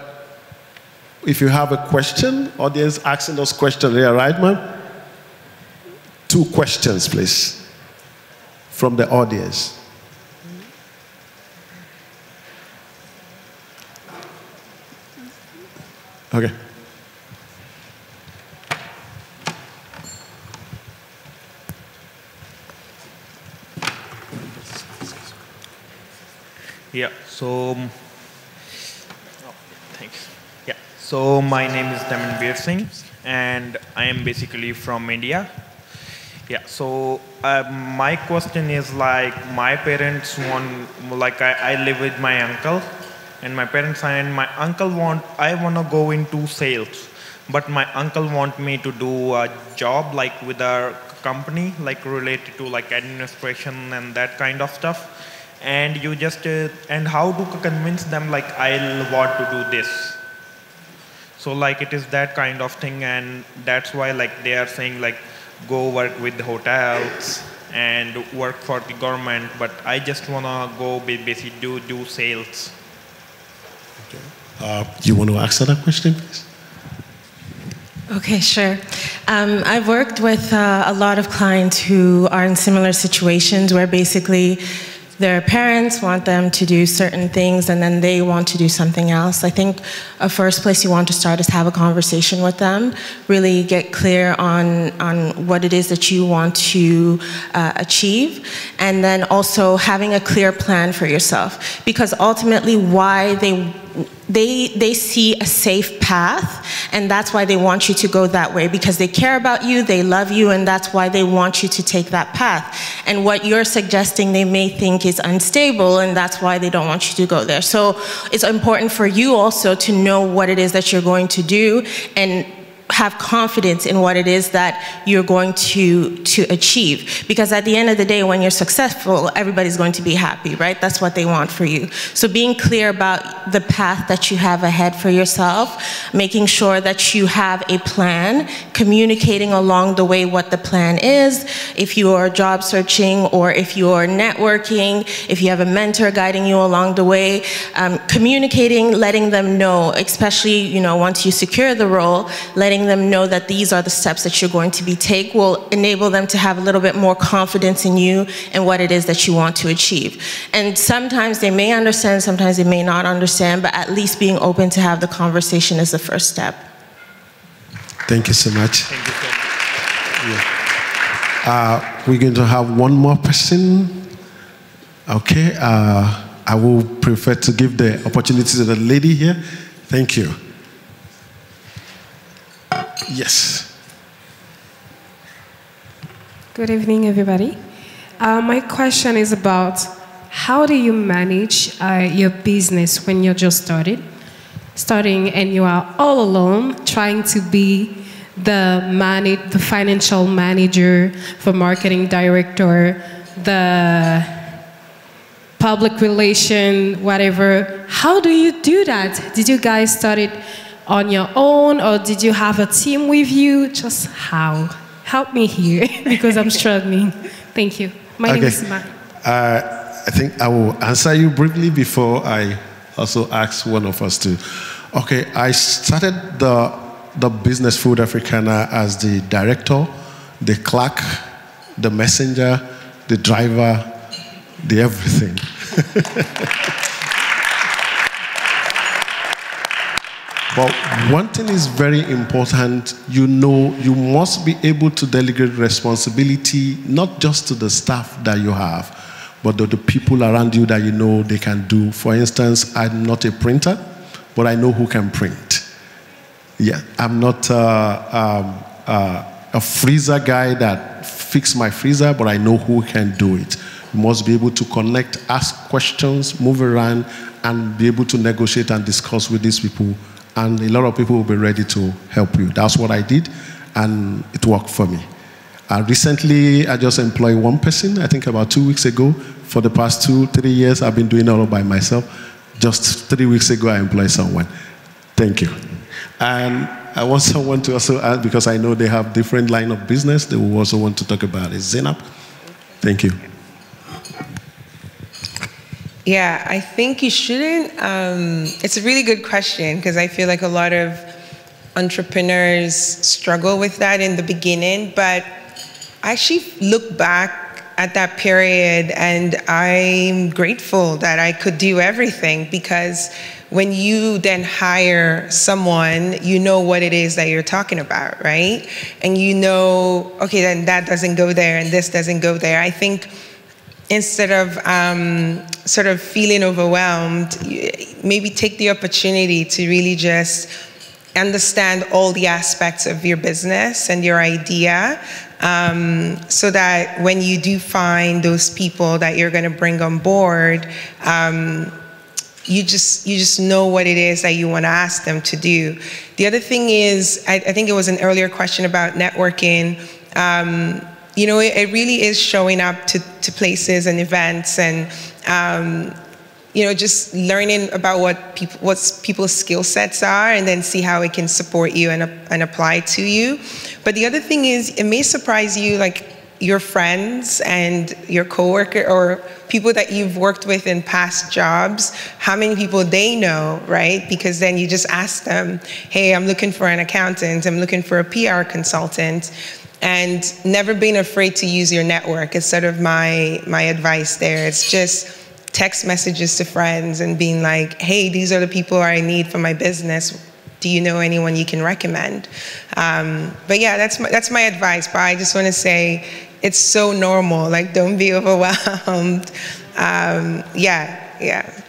Speaker 3: if you have a question, audience asking us questions here, right, ma'am? 2 questions, please, from the audience. Okay.
Speaker 7: Yeah, so, thanks. Yeah, so my name is Damanveer Singh, and I am basically from India. Yeah, so my question is like, my parents want, like I live with my uncle, and my parents and my uncle I want to go into sales, but my uncle want me to do a job like with a company, like related to like administration and that kind of stuff. and you just and how to convince them like I'll want to do this. So like it is that kind of thing, and that's why like they are saying like go work with the hotels and work for the government, but I just wanna go basically do sales.
Speaker 3: Okay. You want to answer that question, please?
Speaker 6: Okay, sure. I've worked with a lot of clients who are in similar situations where basically their parents want them to do certain things and then they want to do something else. I think a first place you want to start is have a conversation with them, really get clear on what it is that you want to achieve, and then also having a clear plan for yourself. Because ultimately why they see a safe path, and that's why they want you to go that way, because they care about you, they love you, and that's why they want you to take that path. And what you're suggesting they may think is unstable, and that's why they don't want you to go there. So it's important for you also to know what it is that you're going to do and have confidence in what it is that you're going to achieve. Because at the end of the day, when you're successful, everybody's going to be happy, right? That's what they want for you. So being clear about the path that you have ahead for yourself, making sure that you have a plan, communicating along the way what the plan is. If you are job searching or if you're networking, if you have a mentor guiding you along the way, communicating, letting them know, especially, once you secure the role, letting them know that these are the steps that you're going to take will enable them to have a little bit more confidence in you and what it is that you want to achieve. And sometimes they may understand, sometimes they may not understand, but at least being open to have the conversation is the first step.
Speaker 3: Thank you so much.
Speaker 7: Thank you so much.
Speaker 3: Yeah. We're going to have one more person. Okay. I will prefer to give the opportunity to the lady here. Thank you. Yes.
Speaker 8: Good evening, everybody. My question is about how do you manage your business when you're just starting and you are all alone trying to be the financial manager, the marketing director, the public relation, whatever. How do you do that? Did you guys start it on your own, or did you have a team with you? Just how? Help me here, because I'm struggling. Thank you. My name is Mark.
Speaker 3: I think I will answer you briefly before I also ask one of us to. Okay, I started the business Food Africana as the director, the clerk, the messenger, the driver, the everything. But one thing is very important, you must be able to delegate responsibility, not just to the staff that you have, but to the people around you that you know they can do. For instance, I'm not a printer, but I know who can print. Yeah, I'm not a freezer guy that fixes my freezer, but I know who can do it. You must be able to connect, ask questions, move around, and be able to negotiate and discuss with these people. And a lot of people will be ready to help you. That's what I did, and it worked for me. Recently, I just employed one person, I think about 2 weeks ago. For the past 2-3 years, I've been doing it all by myself. Just 3 weeks ago, I employed someone. Thank you. And I want someone to also add, because I know they have different line of business, they will also want to talk about it. Zainab, thank you.
Speaker 5: Yeah, I think you shouldn't. It's a really good question, because I feel like a lot of entrepreneurs struggle with that in the beginning. But I actually look back at that period and I'm grateful that I could do everything, because when you then hire someone, you know what it is that you're talking about, right? And you know, okay, then that doesn't go there and this doesn't go there. I think instead of sort of feeling overwhelmed, maybe take the opportunity to really just understand all the aspects of your business and your idea, so that when you do find those people that you're going to bring on board, you just know what it is that you want to ask them to do. The other thing is, I think it was an earlier question about networking. you know, it really is showing up to places and events and, you know, just learning about what people's skill sets are and then see how it can support you and apply to you. But the other thing is, it may surprise you, like your friends and your coworker or people that you've worked with in past jobs, how many people they know, right? Because then you just ask them, hey, I'm looking for an accountant, I'm looking for a PR consultant, and never being afraid to use your network is sort of my advice there. It's just text messages to friends and being like, hey, these are the people I need for my business. Do you know anyone you can recommend? But yeah, that's my advice. But I just want to say, it's so normal. Like, don't be overwhelmed. Yeah.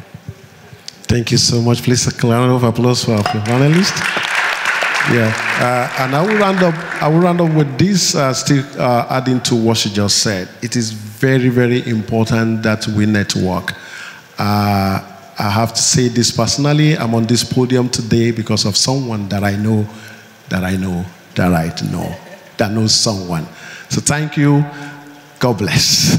Speaker 3: Thank you so much. Please, a round of applause for our panelists. Yeah, and I will round up with this, still adding to what she just said. It is very, very important that we network. I have to say this personally. I'm on this podium today because of someone that I know, that knows someone. So thank you. God bless.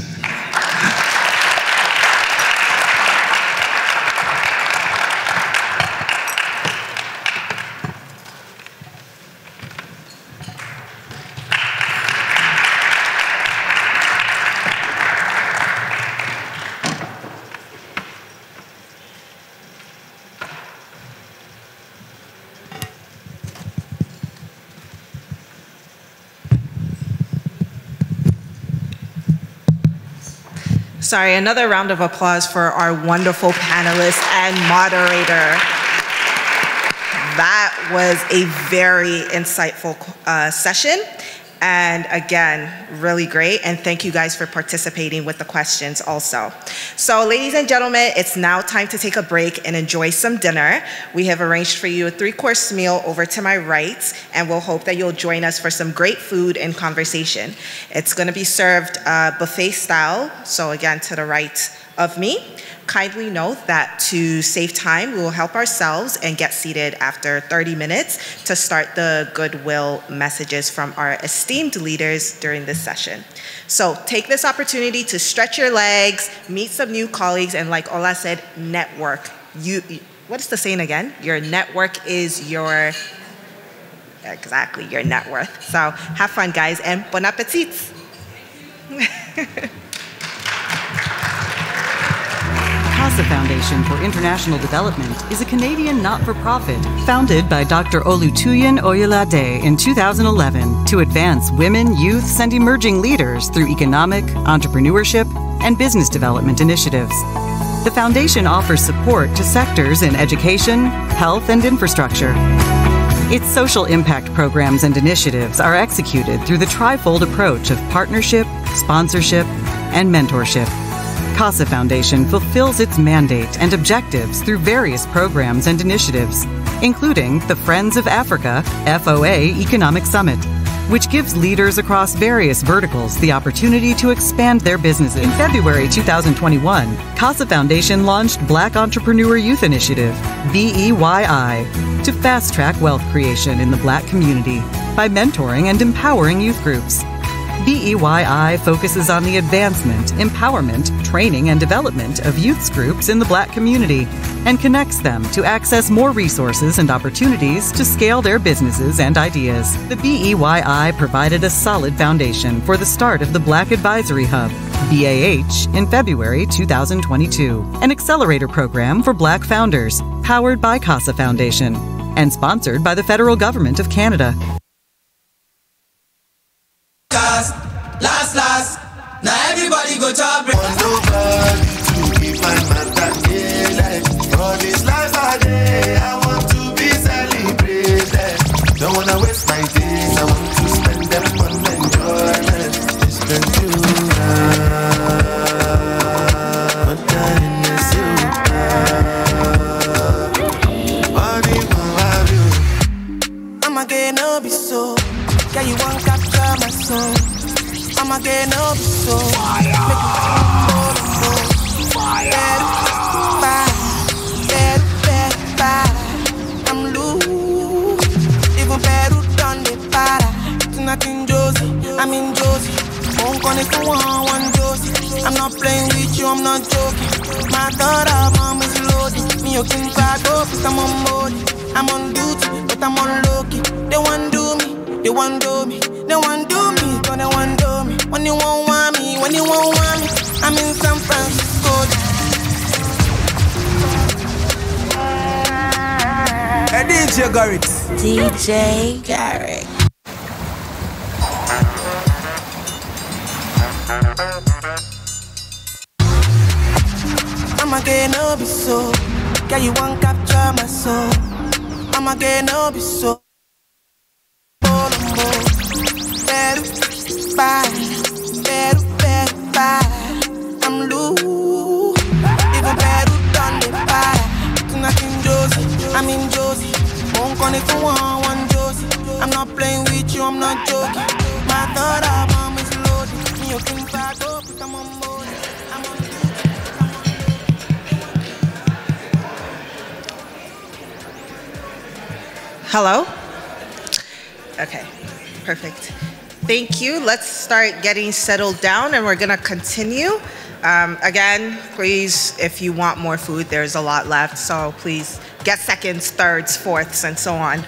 Speaker 1: Sorry, another round of applause for our wonderful panelist and moderator. That was a very insightful session. And again, really great. And thank you guys for participating with the questions also. So ladies and gentlemen, it's now time to take a break and enjoy some dinner. We have arranged for you a 3-course meal over to my right, and we'll hope that you'll join us for some great food and conversation. It's gonna be served buffet style, so again, to the right of me. Kindly note that to save time, we will help ourselves and get seated after 30 minutes to start the goodwill messages from our esteemed leaders during this session. So take this opportunity to stretch your legs, meet some new colleagues, and like Ola said, network. What's the saying again? Your network is your, exactly, your net worth. So have fun, guys, and bon appetit.
Speaker 9: CASA Foundation for International Development is a Canadian not-for-profit founded by Dr. Olutoyin Oyelade in 2011 to advance women, youths, and emerging leaders through economic, entrepreneurship, and business development initiatives. The foundation offers support to sectors in education, health, and infrastructure. Its social impact programs and initiatives are executed through the trifold approach of partnership, sponsorship, and mentorship. CASA Foundation fulfills its mandate and objectives through various programs and initiatives, including the Friends of Africa FOA Economic Summit, which gives leaders across various verticals the opportunity to expand their businesses. In February 2021, CASA Foundation launched Black Entrepreneur Youth Initiative, BEYI, to fast-track wealth creation in the Black community by mentoring and empowering youth groups. BEYI focuses on the advancement, empowerment, training, and development of youth groups in the Black community and connects them to access more resources and opportunities to scale their businesses and ideas. The BEYI provided a solid foundation for the start of the Black Advisory Hub, BAH, in February 2022, an accelerator program for Black founders, powered by CASA Foundation and sponsored by the Federal Government of Canada.
Speaker 10: Last, now everybody go to break. Want nobody to keep my man that daylight. All these lives are there, I want to be celebrated. Don't wanna waste my days, I want to spend them on enjoyment. It's been too long, but I miss you. Body will have you. I'm again, no be so. Yeah, you won't capture my soul. I'm again up so make me I'm loose. Even Peru done the para. Tonight in Josie, I'm in Josie.
Speaker 11: one dose. I'm not playing with you, I'm not joking. My daughter, mom is loading. Me, you can cry up, I'm on board. I'm on duty, but I'm on low-key. They want do me, they want do me. They want do me, so they want do me. When you won't want me, when you won't want me, I'm in San Francisco.
Speaker 10: Hey, DJ Garrett.
Speaker 11: DJ Garrett. I'ma get no be so. Yeah, you won't capture my soul. I'ma get no be so. Better, I'm loose. Even better done the fire. Tonight in Josie, I'm in Josie. Won't connect to one Josie. I'm not playing with you, I'm not joking. My daughter, mom is loaded. Me, you can back up, I'm on board.
Speaker 1: Hello? Okay, perfect. Thank you. Let's start getting settled down and we're gonna continue. Again, please, if you want more food, there's a lot left, so please get seconds, thirds, fourths, and so on.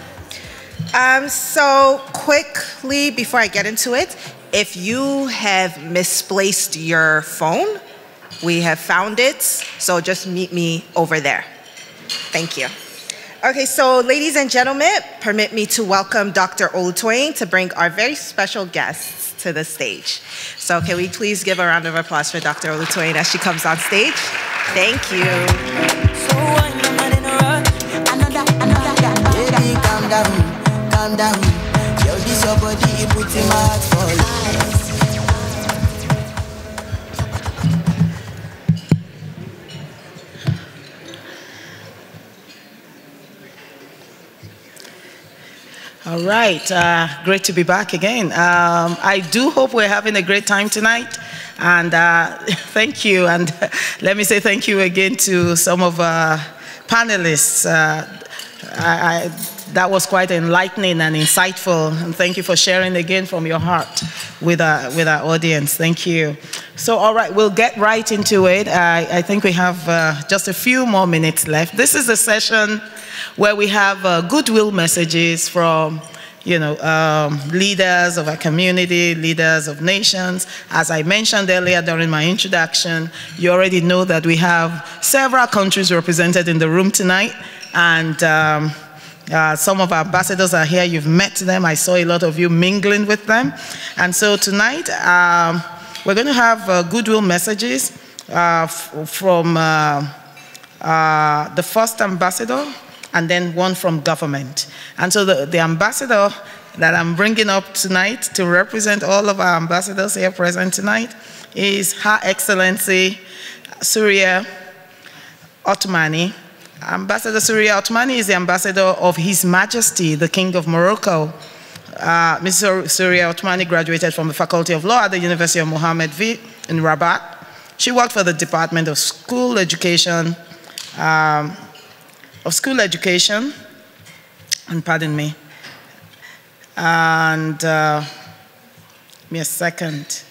Speaker 1: So quickly, before I get into it, if you have misplaced your phone, we have found it, so just meet me over there. Thank you. Okay, so ladies and gentlemen, permit me to welcome Dr. Olutoyin to bring our very special guests to the stage. So can we please give a round of applause for Dr. Olutoyin as she comes on stage? Thank you.
Speaker 11: Baby, calm down. Yo, this your body, it puts in my heart for life.
Speaker 2: All right, great to be back again. I do hope we're having a great time tonight, and thank you. And let me say thank you again to some of our panelists. That was quite enlightening and insightful, and thank you for sharing again from your heart with our audience. Thank you. So, all right, we'll get right into it. I think we have just a few more minutes left. This is a session where we have goodwill messages from, leaders of our community, leaders of nations. As I mentioned earlier during my introduction, you already know that we have several countries represented in the room tonight, and some of our ambassadors are here. You've met them. I saw a lot of you mingling with them. And so tonight, we're going to have goodwill messages from the first ambassador, and then one from government. And so the ambassador that I'm bringing up tonight to represent all of our ambassadors here present tonight is Her Excellency Surya Ottomani. Ambassador Surya Ottomani is the ambassador of His Majesty, the King of Morocco. Mrs. Surya Ottomani graduated from the Faculty of Law at the University of Mohammed V in Rabat. She worked for the Department of School Education, and pardon me, and give me a second.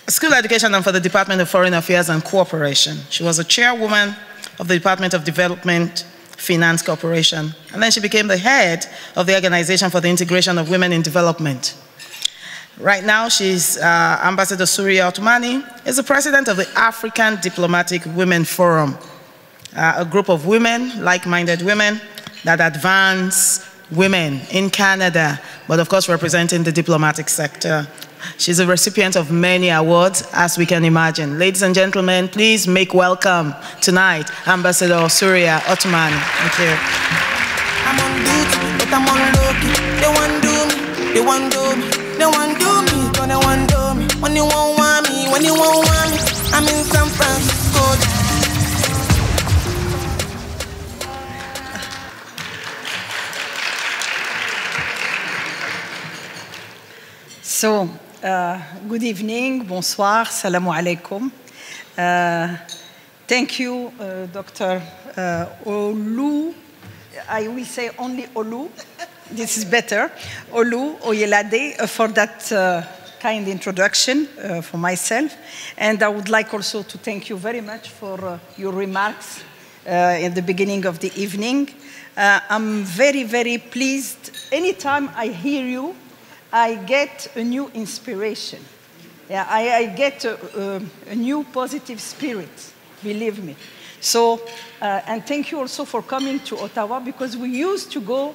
Speaker 2: School Education and for the Department of Foreign Affairs and Cooperation. She was a chairwoman of the Department of Development Finance Corporation, and then she became the head of the Organization for the Integration of Women in Development. Right now, she's Ambassador Surya Ottomani is the president of the African Diplomatic Women Forum, a group of women, like-minded women, that advance women in Canada, but of course representing the diplomatic sector. She's a recipient of many awards, as we can imagine. Ladies and gentlemen, please make welcome tonight Ambassador Surya Ottomani. Thank you.
Speaker 11: I'm on duty, but I'm on low-key. They want do me, they want do me, they want do me, so they want do me. When you won't want me, when you won't want me, I'm in San Francisco.
Speaker 12: So, good evening, bonsoir, salamu alaikum. Thank you, Dr. Olu. I will say only Olu. This is better. Olu Oyelade for that kind introduction for myself. And I would like also to thank you very much for your remarks in the beginning of the evening. I'm very, very pleased. Anytime I hear you, I get a new inspiration. Yeah, I get a new positive spirit, believe me. So, and thank you also for coming to Ottawa, because we used to go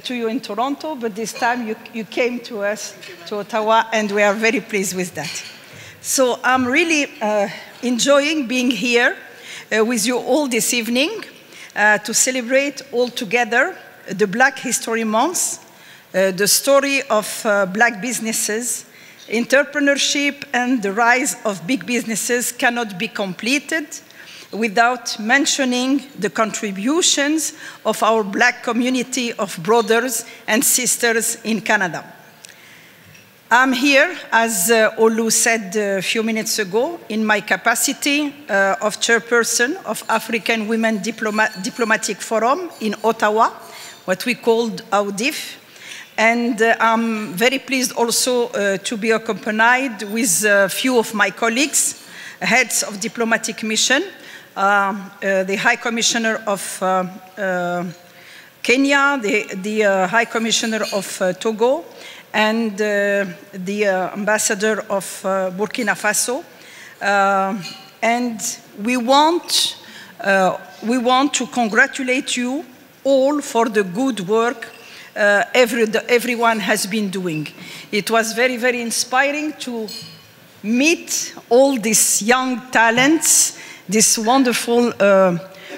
Speaker 12: to you in Toronto, but this time you came to us, to Ottawa, and we are very pleased with that. So I'm really enjoying being here with you all this evening to celebrate all together the Black History Month, the story of Black businesses. Entrepreneurship and the rise of big businesses cannot be completed without mentioning the contributions of our Black community of brothers and sisters in Canada. I'm here, as Olu said a few minutes ago, in my capacity of chairperson of African Women Diplomatic Forum in Ottawa, what we called AUDIF. And I'm very pleased also to be accompanied with a few of my colleagues, heads of diplomatic mission, the High Commissioner of Kenya, the High Commissioner of Togo, and the Ambassador of Burkina Faso. And we want to congratulate you all for the good work everyone has been doing. It was very, very inspiring to meet all these young talents, these wonderful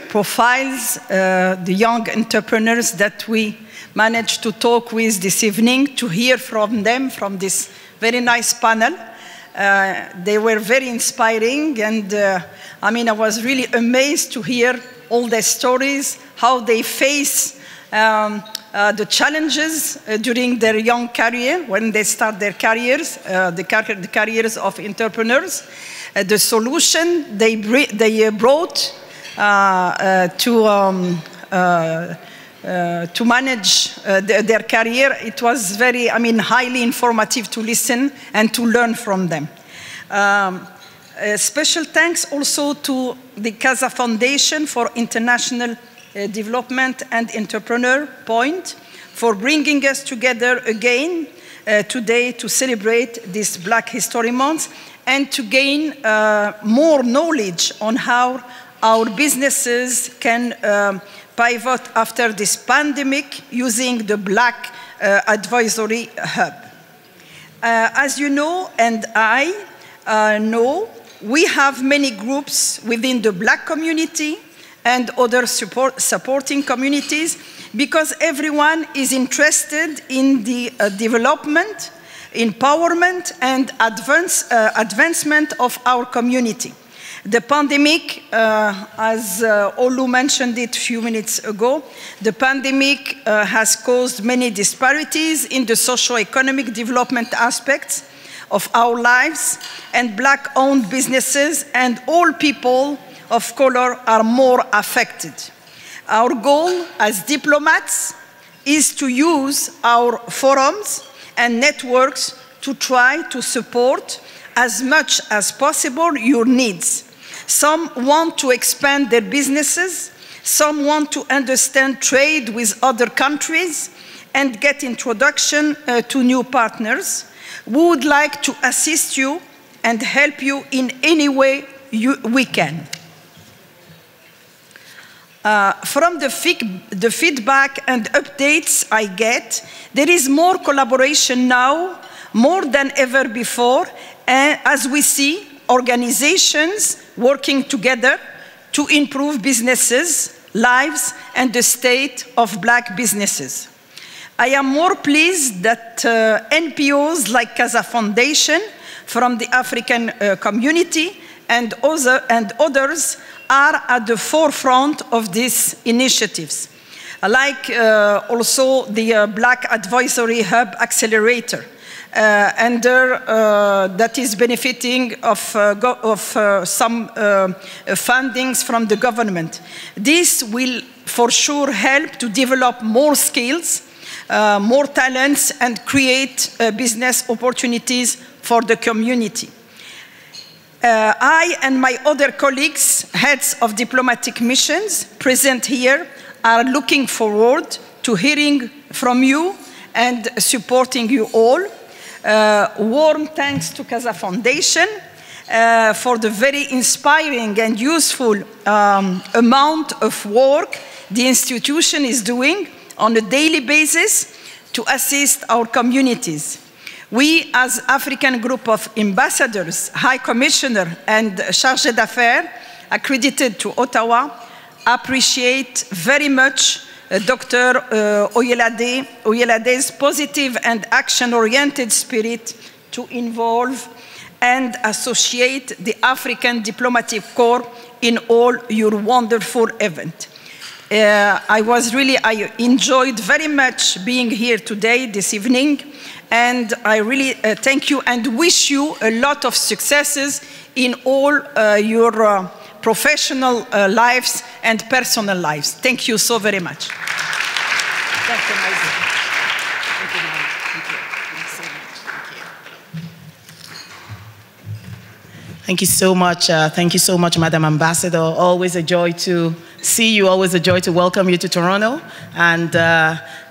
Speaker 12: profiles, the young entrepreneurs that we managed to talk with this evening, to hear from them, from this very nice panel. They were very inspiring, and I mean, I was really amazed to hear all their stories, how they face the challenges during their young career, when they start their careers, the careers of entrepreneurs, the solution they brought to manage their career. It was very, I mean, highly informative to listen and to learn from them. Special thanks also to the CASA Foundation for International Development and Entrepreneur Point for bringing us together again today to celebrate this Black History Month and to gain more knowledge on how our businesses can pivot after this pandemic using the Black Advisory Hub. As you know, and I know, we have many groups within the Black community and other supporting communities, because everyone is interested in the development, empowerment, and advancement of our community. The pandemic, as Olu mentioned it a few minutes ago, the pandemic has caused many disparities in the socio-economic development aspects of our lives, and Black-owned businesses and all people of color are more affected. Our goal as diplomats is to use our forums and networks to try to support as much as possible your needs. Some want to expand their businesses, some want to understand trade with other countries and get introduction to new partners. We would like to assist you and help you in any way we can. From the feedback and updates I get, there is more collaboration now, more than ever before, as we see organizations working together to improve businesses, lives, and the state of Black businesses. I am more pleased that NPOs like CASA Foundation from the African community and others are at the forefront of these initiatives, like also the Black Advisory Hub Accelerator, that is benefiting of some fundings from the government. This will for sure help to develop more skills, more talents, and create business opportunities for the community. I and my other colleagues, heads of diplomatic missions present here, are looking forward to hearing from you and supporting you all. Warm thanks to CASA Foundation for the very inspiring and useful amount of work the institution is doing on a daily basis to assist our communities. We, as African Group of Ambassadors, High Commissioner and Chargé d'Affaires accredited to Ottawa, appreciate very much Dr. Oyelade's positive and action-oriented spirit to involve and associate the African Diplomatic Corps in all your wonderful events. I enjoyed very much being here today, this evening, and I really thank you and wish you a lot of successes in all your professional lives and personal lives. Thank you so very much. Thank you,
Speaker 2: Thank you so much. Thank you so much, Madam Ambassador. Always a joy to see you, always a joy to welcome you to Toronto. And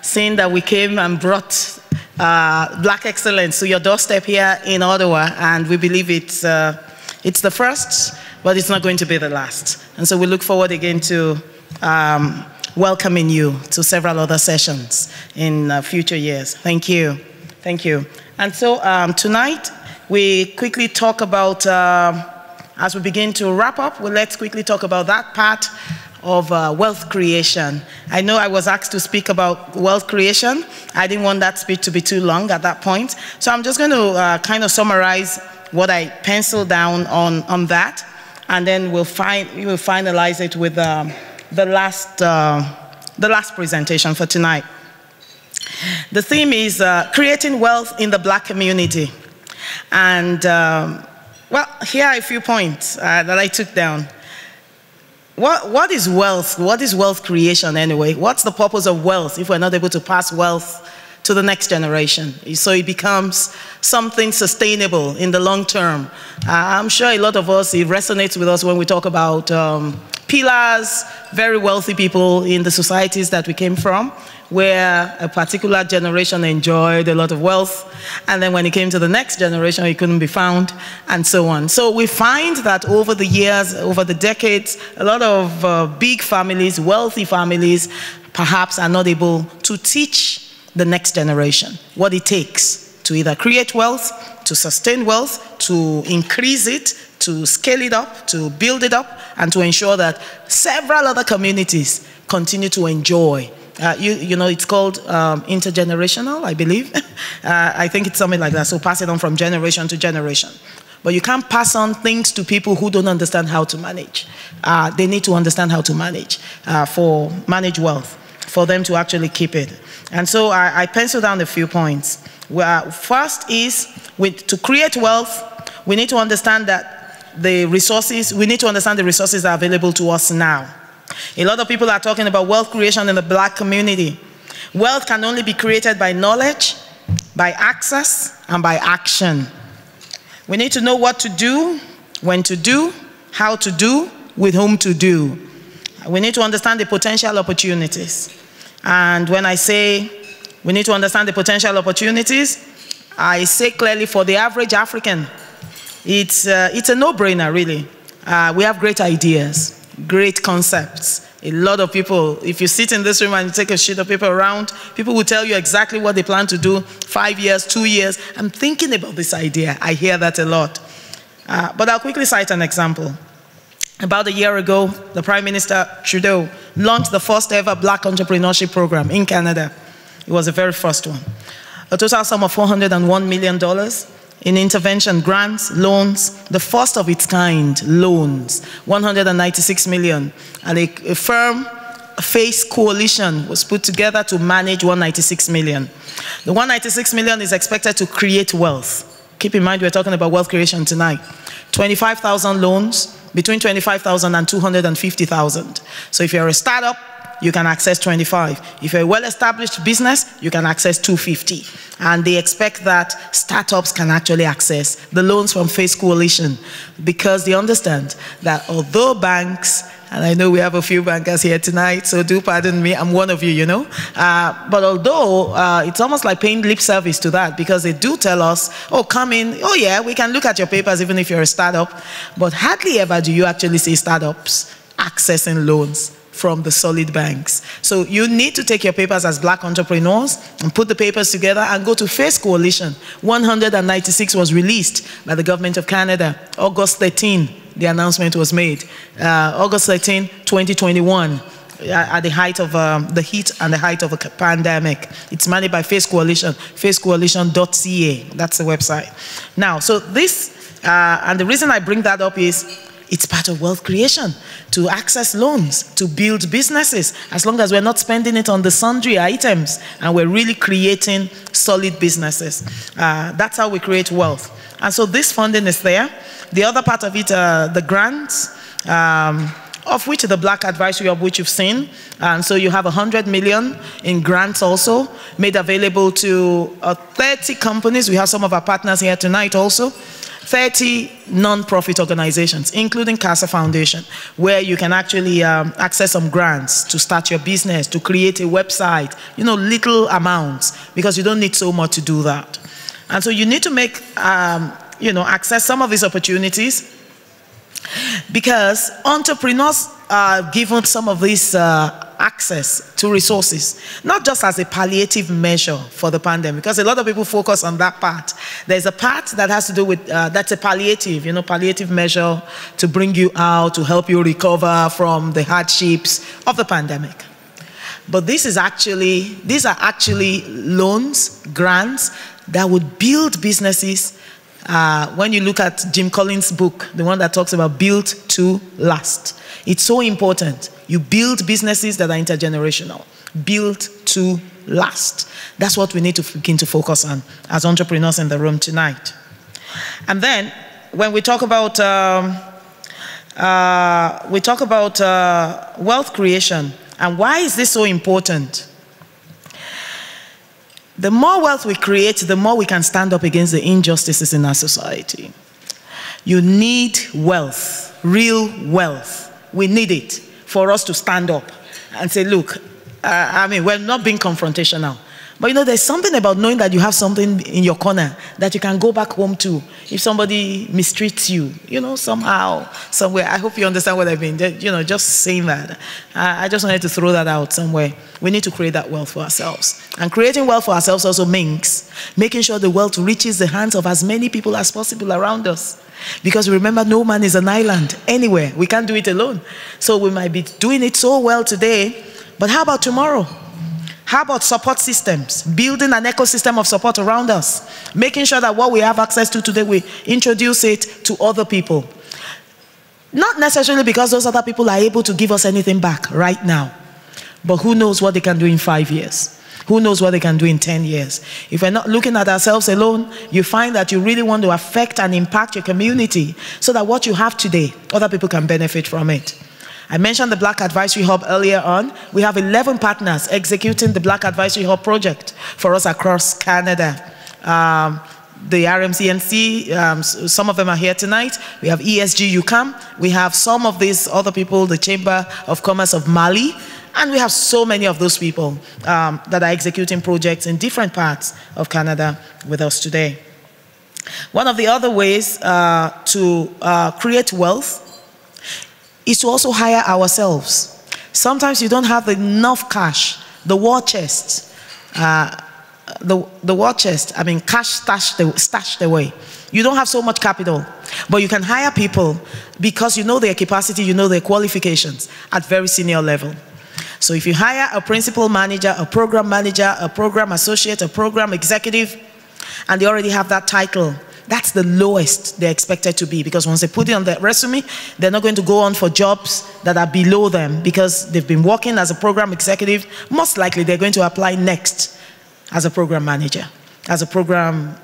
Speaker 2: seeing that we came and brought Black excellence to your doorstep here in Ottawa, and we believe it's the first, but it's not going to be the last. And so we look forward again to welcoming you to several other sessions in future years. Thank you. Thank you. And so tonight, we quickly talk about, as we begin to wrap up, let's quickly talk about that part of wealth creation. I know I was asked to speak about wealth creation. I didn't want that speech to be too long at that point. So I'm just going to kind of summarize what I penciled down on that, and then we will finalize it with the last presentation for tonight. The theme is creating wealth in the Black community. And, well, here are a few points that I took down. What is wealth? What is wealth creation anyway? What's the purpose of wealth if we're not able to pass wealth to the next generation? So it becomes something sustainable in the long term. I'm sure a lot of us, it resonates with us when we talk about pillars, very wealthy people in the societies that we came from, where a particular generation enjoyed a lot of wealth, and then when it came to the next generation, it couldn't be found, and so on. So we find that over the years, over the decades, a lot of big families, wealthy families, perhaps are not able to teach the next generation what it takes to either create wealth, to sustain wealth, to increase it, to scale it up, to build it up, and to ensure that several other communities continue to enjoy. You know, it's called intergenerational, I believe. I think it's something like that. So pass it on from generation to generation. But you can't pass on things to people who don't understand how to manage. They need to understand how to manage wealth, for them to actually keep it. And so I penciled down a few points. First is, to create wealth, we need to understand that we need to understand the resources that are available to us now. A lot of people are talking about wealth creation in the Black community. Wealth can only be created by knowledge, by access, and by action. We need to know what to do, when to do, how to do, with whom to do. We need to understand the potential opportunities. And when I say we need to understand the potential opportunities, I say clearly for the average African, it's a no-brainer, really. We have great ideas, great concepts. A lot of people, if you sit in this room and you take a sheet of paper around, people will tell you exactly what they plan to do, 5 years, 2 years. I'm thinking about this idea. I hear that a lot. But I'll quickly cite an example. About a year ago, the Prime Minister Trudeau launched the first ever Black entrepreneurship program in Canada. It was the very first one. A total sum of $401 million in intervention grants, loans, the first of its kind, loans, 196 million. And a firm-faced coalition was put together to manage 196 million. The 196 million is expected to create wealth. Keep in mind, we're talking about wealth creation tonight. 25,000 loans, between 25,000 and 250,000. So if you're a startup, you can access 25. If you're a well-established business, you can access 250. And they expect that startups can actually access the loans from Face Coalition because they understand that although banks, and I know we have a few bankers here tonight, so do pardon me, I'm one of you, you know. But although it's almost like paying lip service to that because they do tell us, oh, come in, oh yeah, we can look at your papers even if you're a startup. But hardly ever do you actually see startups accessing loans from the solid banks. So you need to take your papers as black entrepreneurs and put the papers together and go to Face Coalition. 196 was released by the government of Canada, August 13. The announcement was made. August 13, 2021, at the height of the heat and the height of a pandemic. It's managed by Face Coalition, facecoalition.ca. That's the website. Now, so this, and the reason I bring that up is it's part of wealth creation, to access loans, to build businesses, as long as we're not spending it on the sundry items and we're really creating solid businesses. That's how we create wealth. And so this funding is there. The other part of it, the grants, of which the Black Advisory Hub, which you've seen. And so you have 100 million in grants also made available to 30 companies. We have some of our partners here tonight also. 30 non-profit organizations, including CASA Foundation, where you can actually access some grants to start your business, to create a website, you know, little amounts, because you don't need so much to do that. And so you need to make, you know, access some of these opportunities because entrepreneurs are given some of this access to resources, not just as a palliative measure for the pandemic, because a lot of people focus on that part. There's a part that has to do with, that's a palliative, you know, palliative measure to bring you out, to help you recover from the hardships of the pandemic. But this is actually, these are actually loans, grants that would build businesses. When you look at Jim Collins' book, the one that talks about build to last, it's so important. You build businesses that are intergenerational, build to last. That's what we need to begin to focus on as entrepreneurs in the room tonight. And then when we talk about wealth creation, and why is this so important? The more wealth we create, the more we can stand up against the injustices in our society. You need wealth, real wealth. We need it for us to stand up and say, look, I mean, we're not being confrontational. But you know, there's something about knowing that you have something in your corner that you can go back home to if somebody mistreats you, you know, somehow, somewhere. I hope you understand what I mean. You know, just saying that. I just wanted to throw that out somewhere. We need to create that wealth for ourselves. And creating wealth for ourselves also means making sure the wealth reaches the hands of as many people as possible around us. Because remember, no man is an island anywhere. We can't do it alone. So we might be doing it so well today, but how about tomorrow? How about support systems? Building an ecosystem of support around us. Making sure that what we have access to today, we introduce it to other people. Not necessarily because those other people are able to give us anything back right now. But who knows what they can do in 5 years? Who knows what they can do in 10 years? If we're not looking at ourselves alone, you find that you really want to affect and impact your community so that what you have today, other people can benefit from it. I mentioned the Black Advisory Hub earlier on. We have 11 partners executing the Black Advisory Hub project for us across Canada. The RMCNC, some of them are here tonight. We have ESG UCAM. We have some of these other people, the Chamber of Commerce of Mali. And we have so many of those people that are executing projects in different parts of Canada with us today. One of the other ways to create wealth is to also hire ourselves. Sometimes you don't have enough cash, the war chest, the war chest, I mean cash stashed away. You don't have so much capital, but you can hire people because you know their capacity, you know their qualifications at very senior level. So if you hire a principal manager, a program associate, a program executive, and they already have that title, that's the lowest they're expected to be, because once they put it on their resume, they're not going to go on for jobs that are below them because they've been working as a program executive. Most likely they're going to apply next as a program manager. as a program,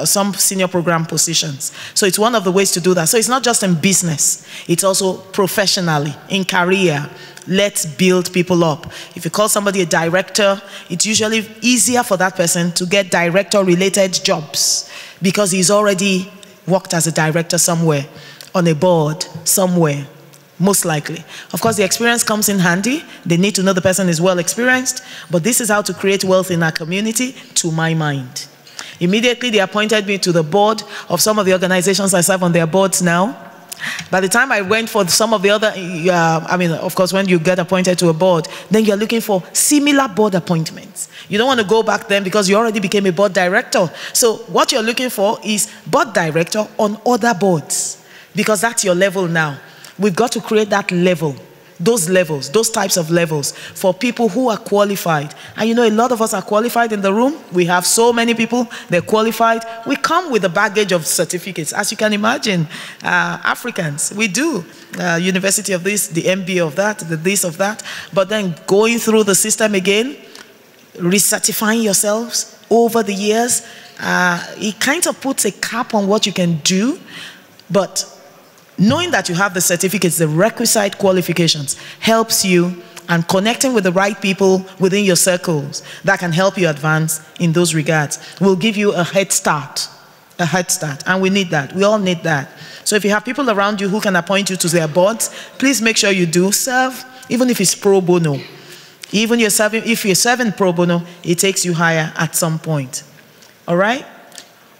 Speaker 2: some senior program positions. So it's one of the ways to do that. So it's not just in business, it's also professionally, in career. Let's build people up. If you call somebody a director, it's usually easier for that person to get director-related jobs because he's already worked as a director somewhere, on a board somewhere, most likely. Of course, the experience comes in handy. They need to know the person is well experienced, but this is how to create wealth in our community, to my mind. Immediately, they appointed me to the board of some of the organizations I serve on their boards now. By the time I went for some of the other, of course, when you get appointed to a board, then you're looking for similar board appointments. You don't want to go back then because you already became a board director. So what you're looking for is board director on other boards, because that's your level now. We've got to create that level, those types of levels for people who are qualified. And a lot of us are qualified in the room. We have so many people, they're qualified. We come with a baggage of certificates, as you can imagine. Africans, we do. University of this, the MBA of that, the this of that. But then going through the system again, recertifying yourselves over the years, it kind of puts a cap on what you can do, but knowing that you have the certificates, the requisite qualifications, helps you, and connecting with the right people within your circles that can help you advance in those regards will give you a head start. A head start. And we need that. We all need that. So if you have people around you who can appoint you to their boards, please make sure you do serve, even if it's pro bono. Even if you're serving pro bono, it takes you higher at some point. All right?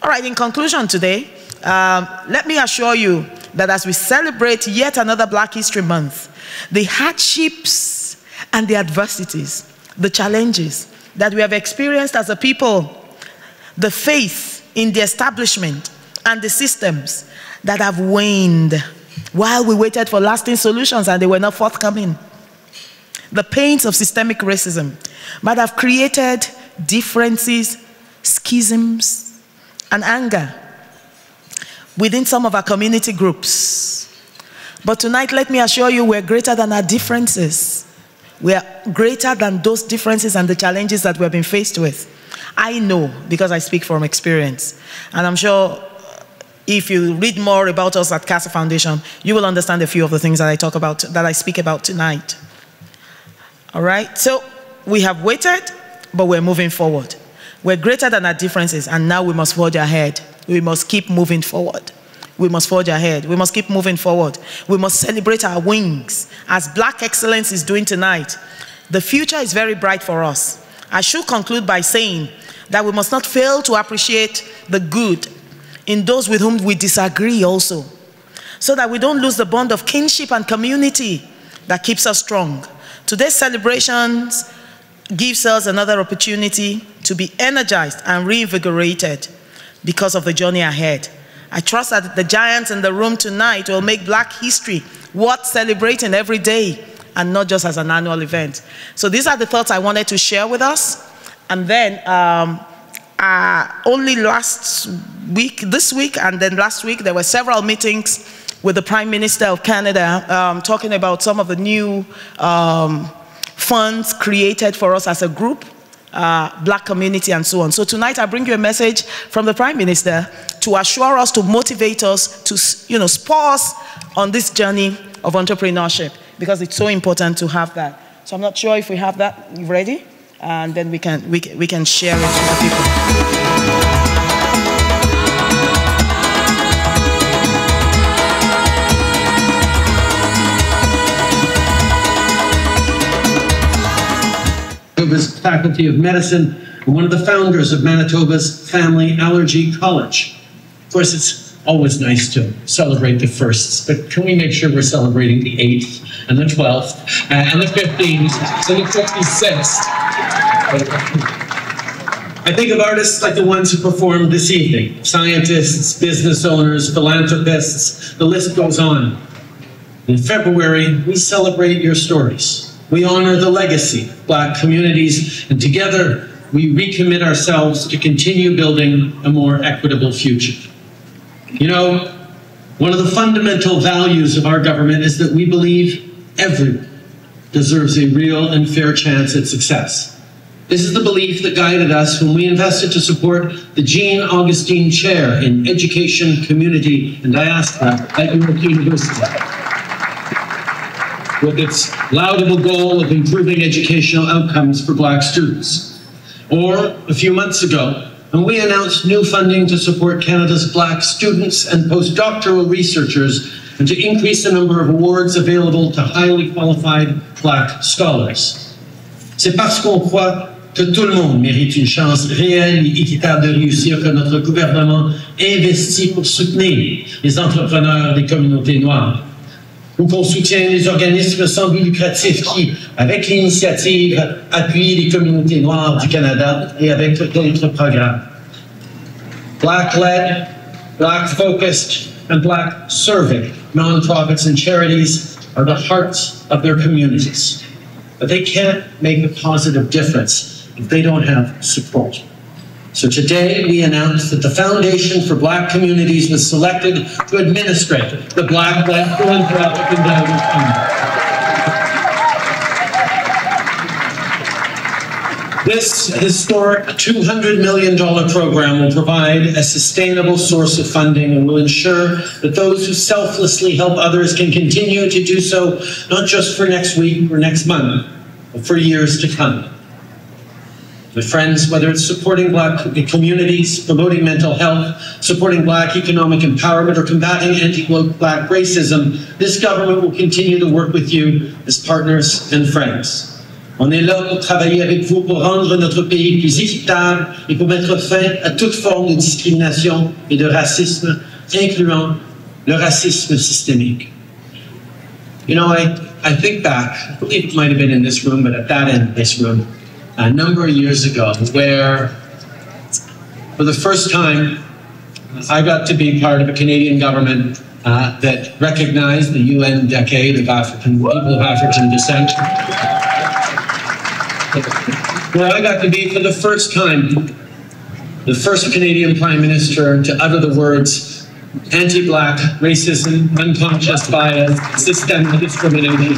Speaker 2: All right, in conclusion today, let me assure you that as we celebrate yet another Black History Month, the hardships and the adversities, the challenges that we have experienced as a people, the faith in the establishment and the systems that have waned while we waited for lasting solutions and they were not forthcoming, the pains of systemic racism might have created differences, schisms, and anger within some of our community groups. But tonight, let me assure you, we're greater than our differences. We are greater than those differences and the challenges that we've been faced with. I know, because I speak from experience. And I'm sure if you read more about us at CASA Foundation, you will understand a few of the things that I speak about tonight. All right? So we have waited, but we're moving forward. We're greater than our differences, and now we must forge ahead. We must keep moving forward. We must forge ahead. We must keep moving forward. We must celebrate our wings, as Black excellence is doing tonight. The future is very bright for us. I should conclude by saying that we must not fail to appreciate the good in those with whom we disagree also, so that we don't lose the bond of kinship and community that keeps us strong. Today's celebrations gives us another opportunity to be energized and reinvigorated because of the journey ahead. I trust that the giants in the room tonight will make Black history worth celebrating every day and not just as an annual event. So these are the thoughts I wanted to share with us. And then only this week and then last week, there were several meetings with the Prime Minister of Canada talking about some of the new funds created for us as a group, Black community and so on. So tonight I bring you a message from the Prime Minister to assure us, to motivate us, to spur us on this journey of entrepreneurship, because it's so important to have that. So I'm not sure if we have that ready, and then we can share it with the people.
Speaker 13: Manitoba's Faculty of Medicine and one of the founders of Manitoba's Family Allergy College. Of course, it's always nice to celebrate the firsts, but can we make sure we're celebrating the 8th and the 12th and the 15th and the 56th? I think of artists like the ones who performed this evening, scientists, business owners, philanthropists, the list goes on. In February, we celebrate your stories. We honor the legacy of Black communities, and together we recommit ourselves to continue building a more equitable future. You know, one of the fundamental values of our government is that we believe everyone deserves a real and fair chance at success. This is the belief that guided us when we invested to support the Jean Augustine Chair in Education, Community, and Diaspora at York University, with its laudable goal of improving educational outcomes for Black students. Or, a few months ago, when we announced new funding to support Canada's Black students and postdoctoral researchers and to increase the number of awards available to highly qualified Black scholars. C'est parce qu'on croit que tout le monde mérite une chance réelle et équitable de réussir que notre gouvernement investit pour soutenir les entrepreneurs des communautés noires, ou qu'on soutient les organismes sans but lucratif qui, avec l'initiative, appuient les communautés noires du Canada et avec d'autres programmes. Black-led, Black-focused, and Black-serving nonprofits and charities are the hearts of their communities. But they can't make a positive difference if they don't have support. So today we announced that the Foundation for Black Communities was selected to administrate the Black-led Philanthropic Endowment Fund. This historic $200 million program will provide a sustainable source of funding and will ensure that those who selflessly help others can continue to do so, not just for next week or next month, but for years to come. My friends, whether it's supporting Black communities, promoting mental health, supporting Black economic empowerment, or combating anti-Black racism, this government will continue to work with you as partners and friends. On est là pour travailler avec vous pour rendre notre pays plus équitable et pour mettre fin à toute forme de discrimination et de racisme, incluant le racisme systémique. You know, I think back, I believe it might have been in this room, but at that end of this room, a number of years ago, where for the first time, I got to be part of a Canadian government that recognized the UN Decade of People of African Descent. Where I got to be, for the first time, the first Canadian Prime Minister to utter the words anti-Black, racism, unconscious bias, systemic discrimination.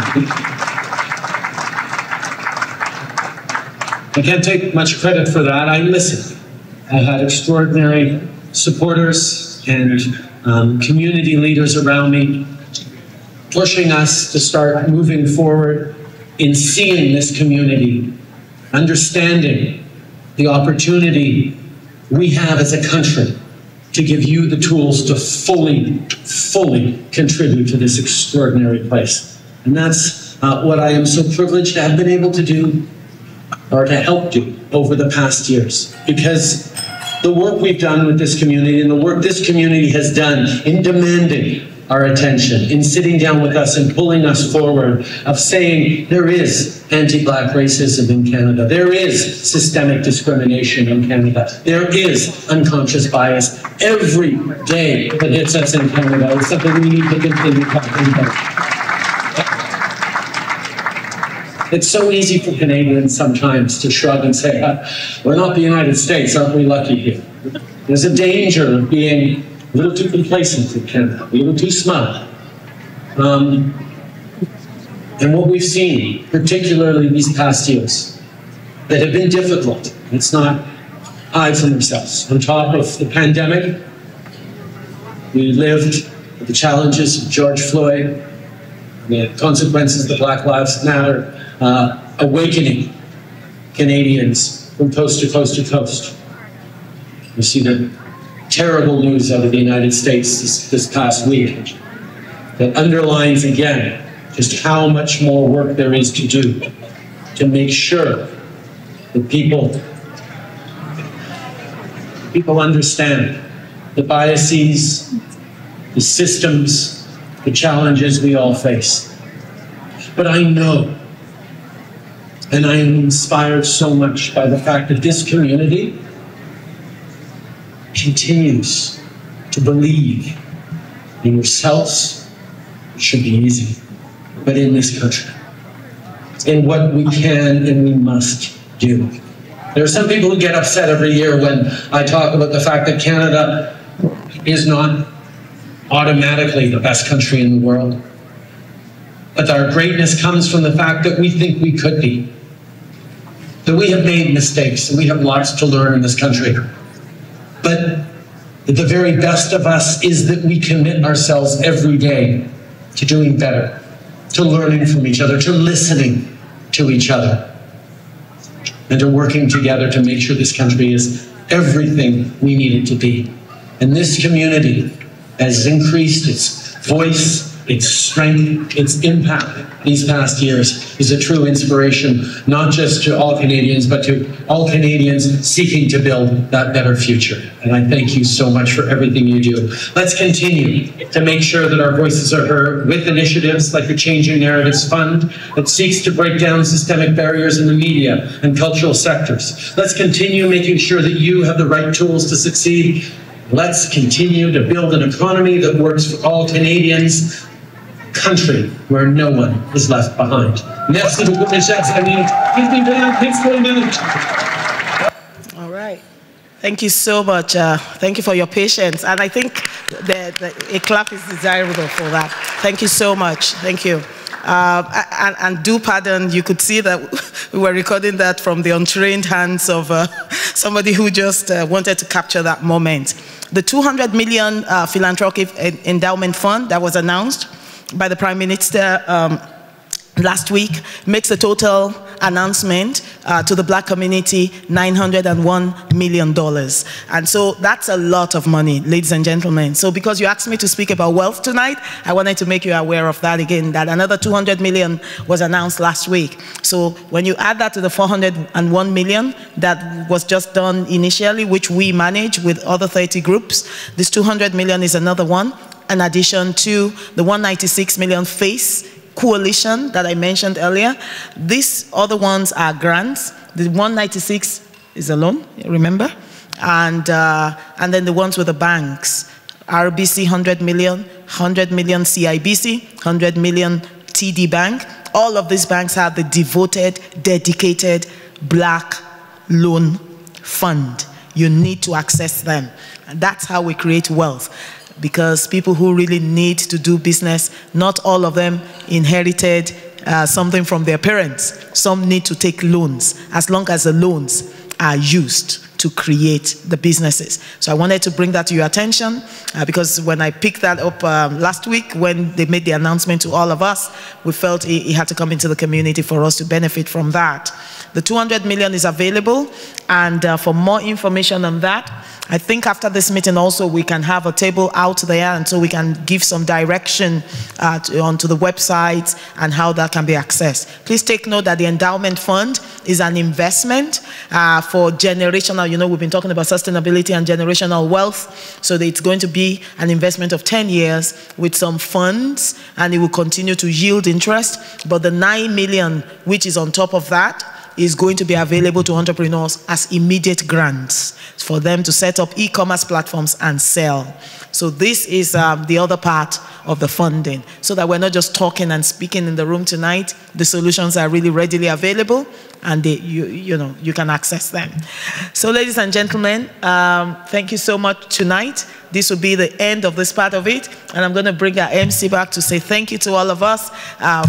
Speaker 13: I can't take much credit for that. I listened. I had extraordinary supporters and community leaders around me pushing us to start moving forward in seeing this community, understanding the opportunity we have as a country to give you the tools to fully contribute to this extraordinary place. And that's what I am so privileged to have been able to do, or to help do, over the past years. Because the work we've done with this community and the work this community has done in demanding our attention, in sitting down with us and pulling us forward, of saying there is anti-Black racism in Canada, there is systemic discrimination in Canada, there is unconscious bias every day that hits us in Canada. It's something we need to continue talking about. It's so easy for Canadians sometimes to shrug and say, we're not the United States, aren't we lucky here? There's a danger of being a little too complacent in Canada, a little too smug. And what we've seen, particularly these past years, that have been difficult, let's not hide from ourselves. On top of the pandemic, we lived with the challenges of George Floyd, the consequences of the Black Lives Matter, awakening Canadians from coast to coast to coast. We see the terrible news out of the United States this past week that underlines again just how much more work there is to do to make sure that people understand the biases, the systems, the challenges we all face. But I know, and I am inspired so much by the fact that this community continues to believe in yourselves. It should be easy, but in this country, in what we can and we must do. There are some people who get upset every year when I talk about the fact that Canada is not automatically the best country in the world. But our greatness comes from the fact that we think we could be. that we have made mistakes and we have lots to learn in this country. But the very best of us is that we commit ourselves every day to doing better, to learning from each other, to listening to each other, and to working together to make sure this country is everything we need it to be. And this community has increased its voice, its strength, its impact these past years is a true inspiration, not just to all Canadians, but to all Canadians seeking to build that better future. And I thank you so much for everything you do. Let's continue to make sure that our voices are heard with initiatives like the Changing Narratives Fund that seeks to break down systemic barriers in the media and cultural sectors. Let's continue making sure that you have the right tools to succeed. Let's continue to build an economy that works for all Canadians, country where no one is left behind. Merci beaucoup, mes chers amis.
Speaker 2: All right. Thank you so much. Thank you for your patience. And I think a clap is desirable for that. Thank you so much. Thank you. And do pardon, you could see that we were recording that from the untrained hands of somebody who just wanted to capture that moment. The 200 million philanthropic endowment fund that was announced by the Prime Minister last week makes a total announcement to the Black community $901 million. And so that's a lot of money, ladies and gentlemen. So because you asked me to speak about wealth tonight, I wanted to make you aware of that again, that another 200 million was announced last week. So when you add that to the 401 million that was just done initially, which we manage with other 30 groups, this 200 million is another one, in addition to the 196 million FACE coalition that I mentioned earlier. These other ones are grants. The 196 is a loan, remember? And then the ones with the banks, RBC 100 million, 100 million CIBC, 100 million TD Bank. All of these banks have the devoted, dedicated Black loan fund. You need to access them. And that's how we create wealth. Because people who really need to do business, not all of them inherited something from their parents. Some need to take loans, as long as the loans are used to create the businesses. So I wanted to bring that to your attention because when I picked that up last week, when they made the announcement to all of us, we felt it had to come into the community for us to benefit from that. The 200 million is available, and for more information on that, I think after this meeting also we can have a table out there, and so we can give some direction onto the website and how that can be accessed. Please take note that the endowment fund is an investment for generational, you know, we've been talking about sustainability and generational wealth, so that it's going to be an investment of 10 years with some funds, and it will continue to yield interest, but the 9 million, which is on top of that, is going to be available to entrepreneurs as immediate grants for them to set up e-commerce platforms and sell. So this is the other part of the funding, so that we're not just talking and speaking in the room tonight. The solutions are really readily available, and you can access them. So ladies and gentlemen, thank you so much tonight. This will be the end of this part of it, and I'm going to bring our MC back to say thank you to all of us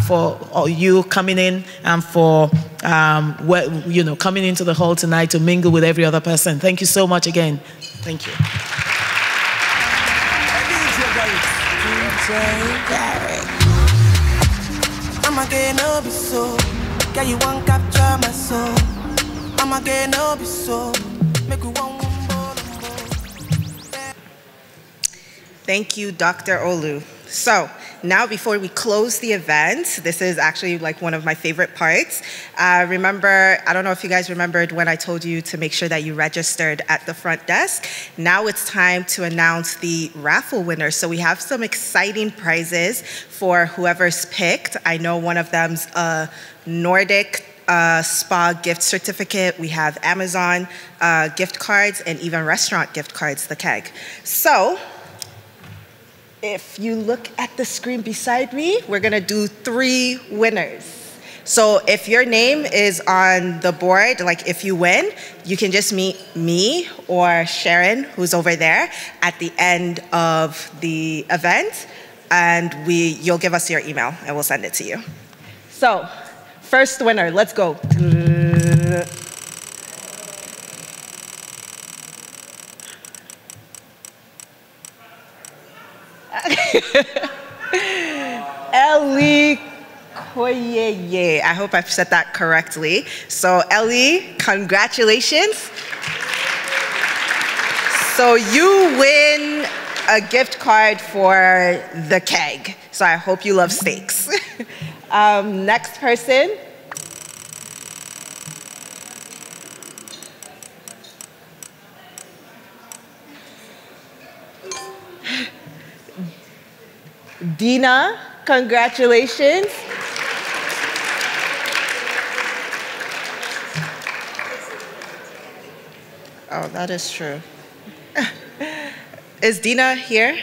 Speaker 2: for you coming in and for coming into the hall tonight to mingle with every other person. Thank you so much again. Thank you.
Speaker 11: I'm again, no be so. Girl, you won't capture my soul. I'm again, no be so. Make you one.
Speaker 1: Thank you, Dr. Olu. So now before we close the event, this is actually like one of my favorite parts. Remember, I don't know if you guys remembered when I told you to make sure that you registered at the front desk. Now it's time to announce the raffle winners. So we have some exciting prizes for whoever's picked. I know one of them's a Nordic spa gift certificate. We have Amazon gift cards and even restaurant gift cards, the keg. So if you look at the screen beside me, we're gonna do 3 winners. So if your name is on the board, like if you win, you can just meet me or Sharon, who's over there, at the end of the event, and you'll give us your email and we'll send it to you. So, first winner, let's go. Ellie Koyeye. I hope I've said that correctly. So Ellie, congratulations. So you win a gift card for the keg. So I hope you love steaks. Next person. Dina, congratulations. Oh, that is true. Is Dina here?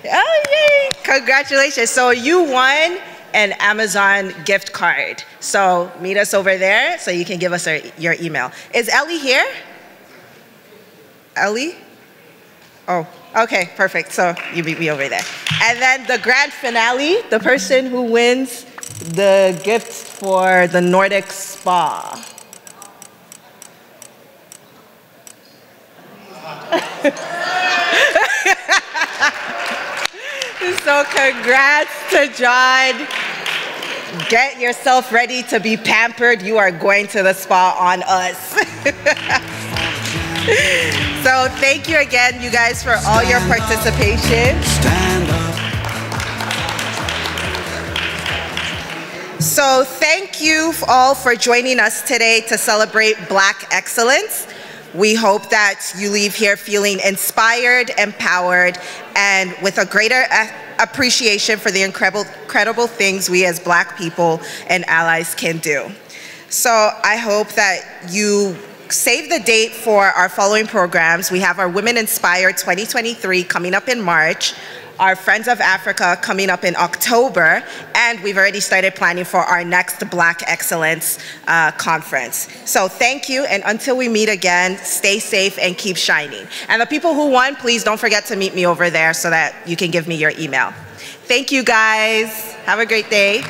Speaker 1: Oh, yay! Congratulations. So you won an Amazon gift card. So meet us over there so you can give us your email. Is Ellie here? Ellie? Oh, okay, perfect. So you meet me over there. And then the grand finale, the person who wins the gifts for the Nordic Spa. So congrats to John. Get yourself ready to be pampered. You are going to the spa on us. So thank you again, you guys, for all your participation. Stand up. So thank you all for joining us today to celebrate Black excellence. We hope that you leave here feeling inspired, empowered, and with a greater appreciation for the incredible things we as Black people and allies can do. So I hope that you save the date for our following programs. We have our Women Inspired 2023 coming up in March, our Friends of Africa coming up in October, and we've already started planning for our next Black Excellence Conference. So thank you, and until we meet again, stay safe and keep shining. And the people who won, please don't forget to meet me over there so that you can give me your email. Thank you, guys. Have a great day.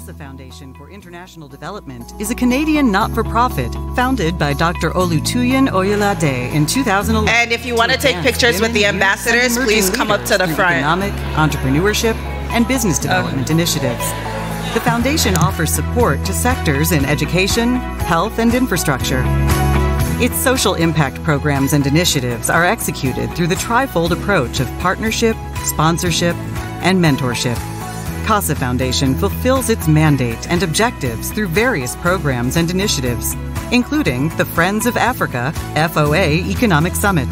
Speaker 9: The Foundation for International Development is a Canadian not-for-profit founded by Dr. Olutoyin Oyelade in 2011.
Speaker 1: And if you want to take pictures with the ambassadors, please come up to the front.
Speaker 9: Economic, entrepreneurship, and business development initiatives. The foundation offers support to sectors in education, health, and infrastructure. Its social impact programs and initiatives are executed through the trifold approach of partnership, sponsorship, and mentorship. CASA Foundation fulfills its mandate and objectives through various programs and initiatives, including the Friends of Africa FOA Economic Summit,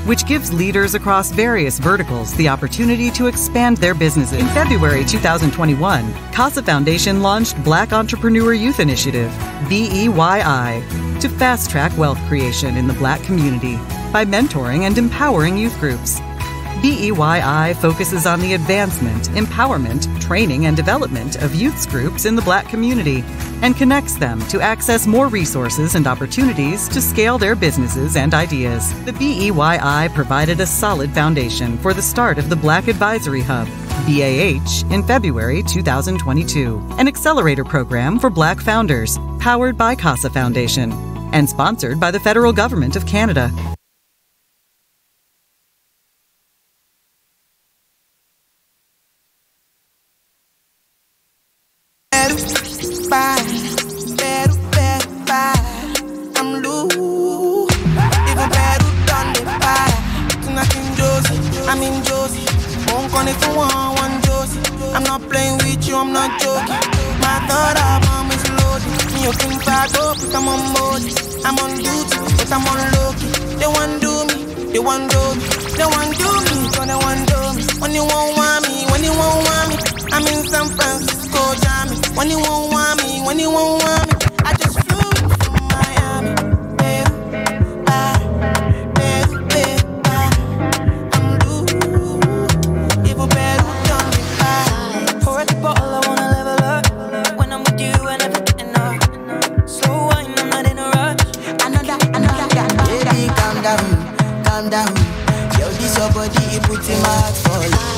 Speaker 9: which gives leaders across various verticals the opportunity to expand their businesses. In February 2021, CASA Foundation launched Black Entrepreneur Youth Initiative, BEYI, to fast-track wealth creation in the Black community by mentoring and empowering youth groups. BEYI focuses on the advancement, empowerment, training, and development of youth groups in the Black community and connects them to access more resources and opportunities to scale their businesses and ideas. The BEYI provided a solid foundation for the start of the Black Advisory Hub, BAH, in February 2022, an accelerator program for Black founders, powered by CASA Foundation, and sponsored by the Federal Government of Canada.
Speaker 11: I'm not playing with you, I'm not joking. My third album is loaded. Me, you think I go, but I'm on mode. I'm on duty, but I'm on low-key. They want do me, they want do me. They want do me, so they want do me. When you won't want me, when you won't want me, I'm in San Francisco, Jammy. When you won't want me, when you won't want me, I just flew from Miami. Calm down, yo, this your body, it puts in my heart for life.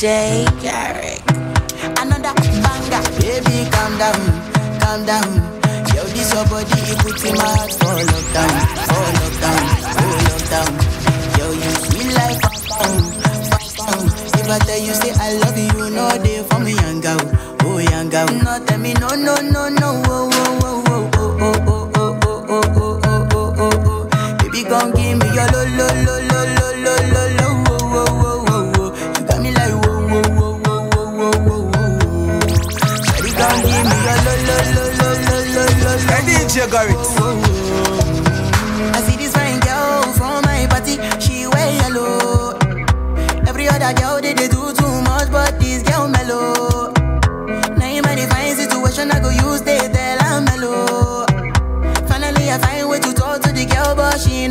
Speaker 11: DJ Garrick. Another banger, baby, calm down, calm down. Yo, this your body, it puts in my heart for lockdown, for lockdown, for lockdown. Yo, you sweet like phantom. If I tell you say I love you, you know they for me young girl, oh young girl. No tell me no, no, no, no, oh, oh, oh, oh, oh, oh, oh, oh, oh, oh, oh, oh, oh. Baby, gon' give me your lo, lo, lo, lo, lo, lo, lo, lo, oh, oh, oh, oh, oh. You got me like whoa, whoa, whoa, whoa, whoa, whoa, whoa. Baby, gon' give me your lo, lo, lo, lo, lo, lo, lo, lo.
Speaker 14: Hey, DJ Garrick.
Speaker 11: I see this fine girl from my party, she wear yellow. Every other girl they do too much, but this girl mellow. Now in my divine situation, I go use they tell I'm mellow. Finally I find way to talk to the girl, but she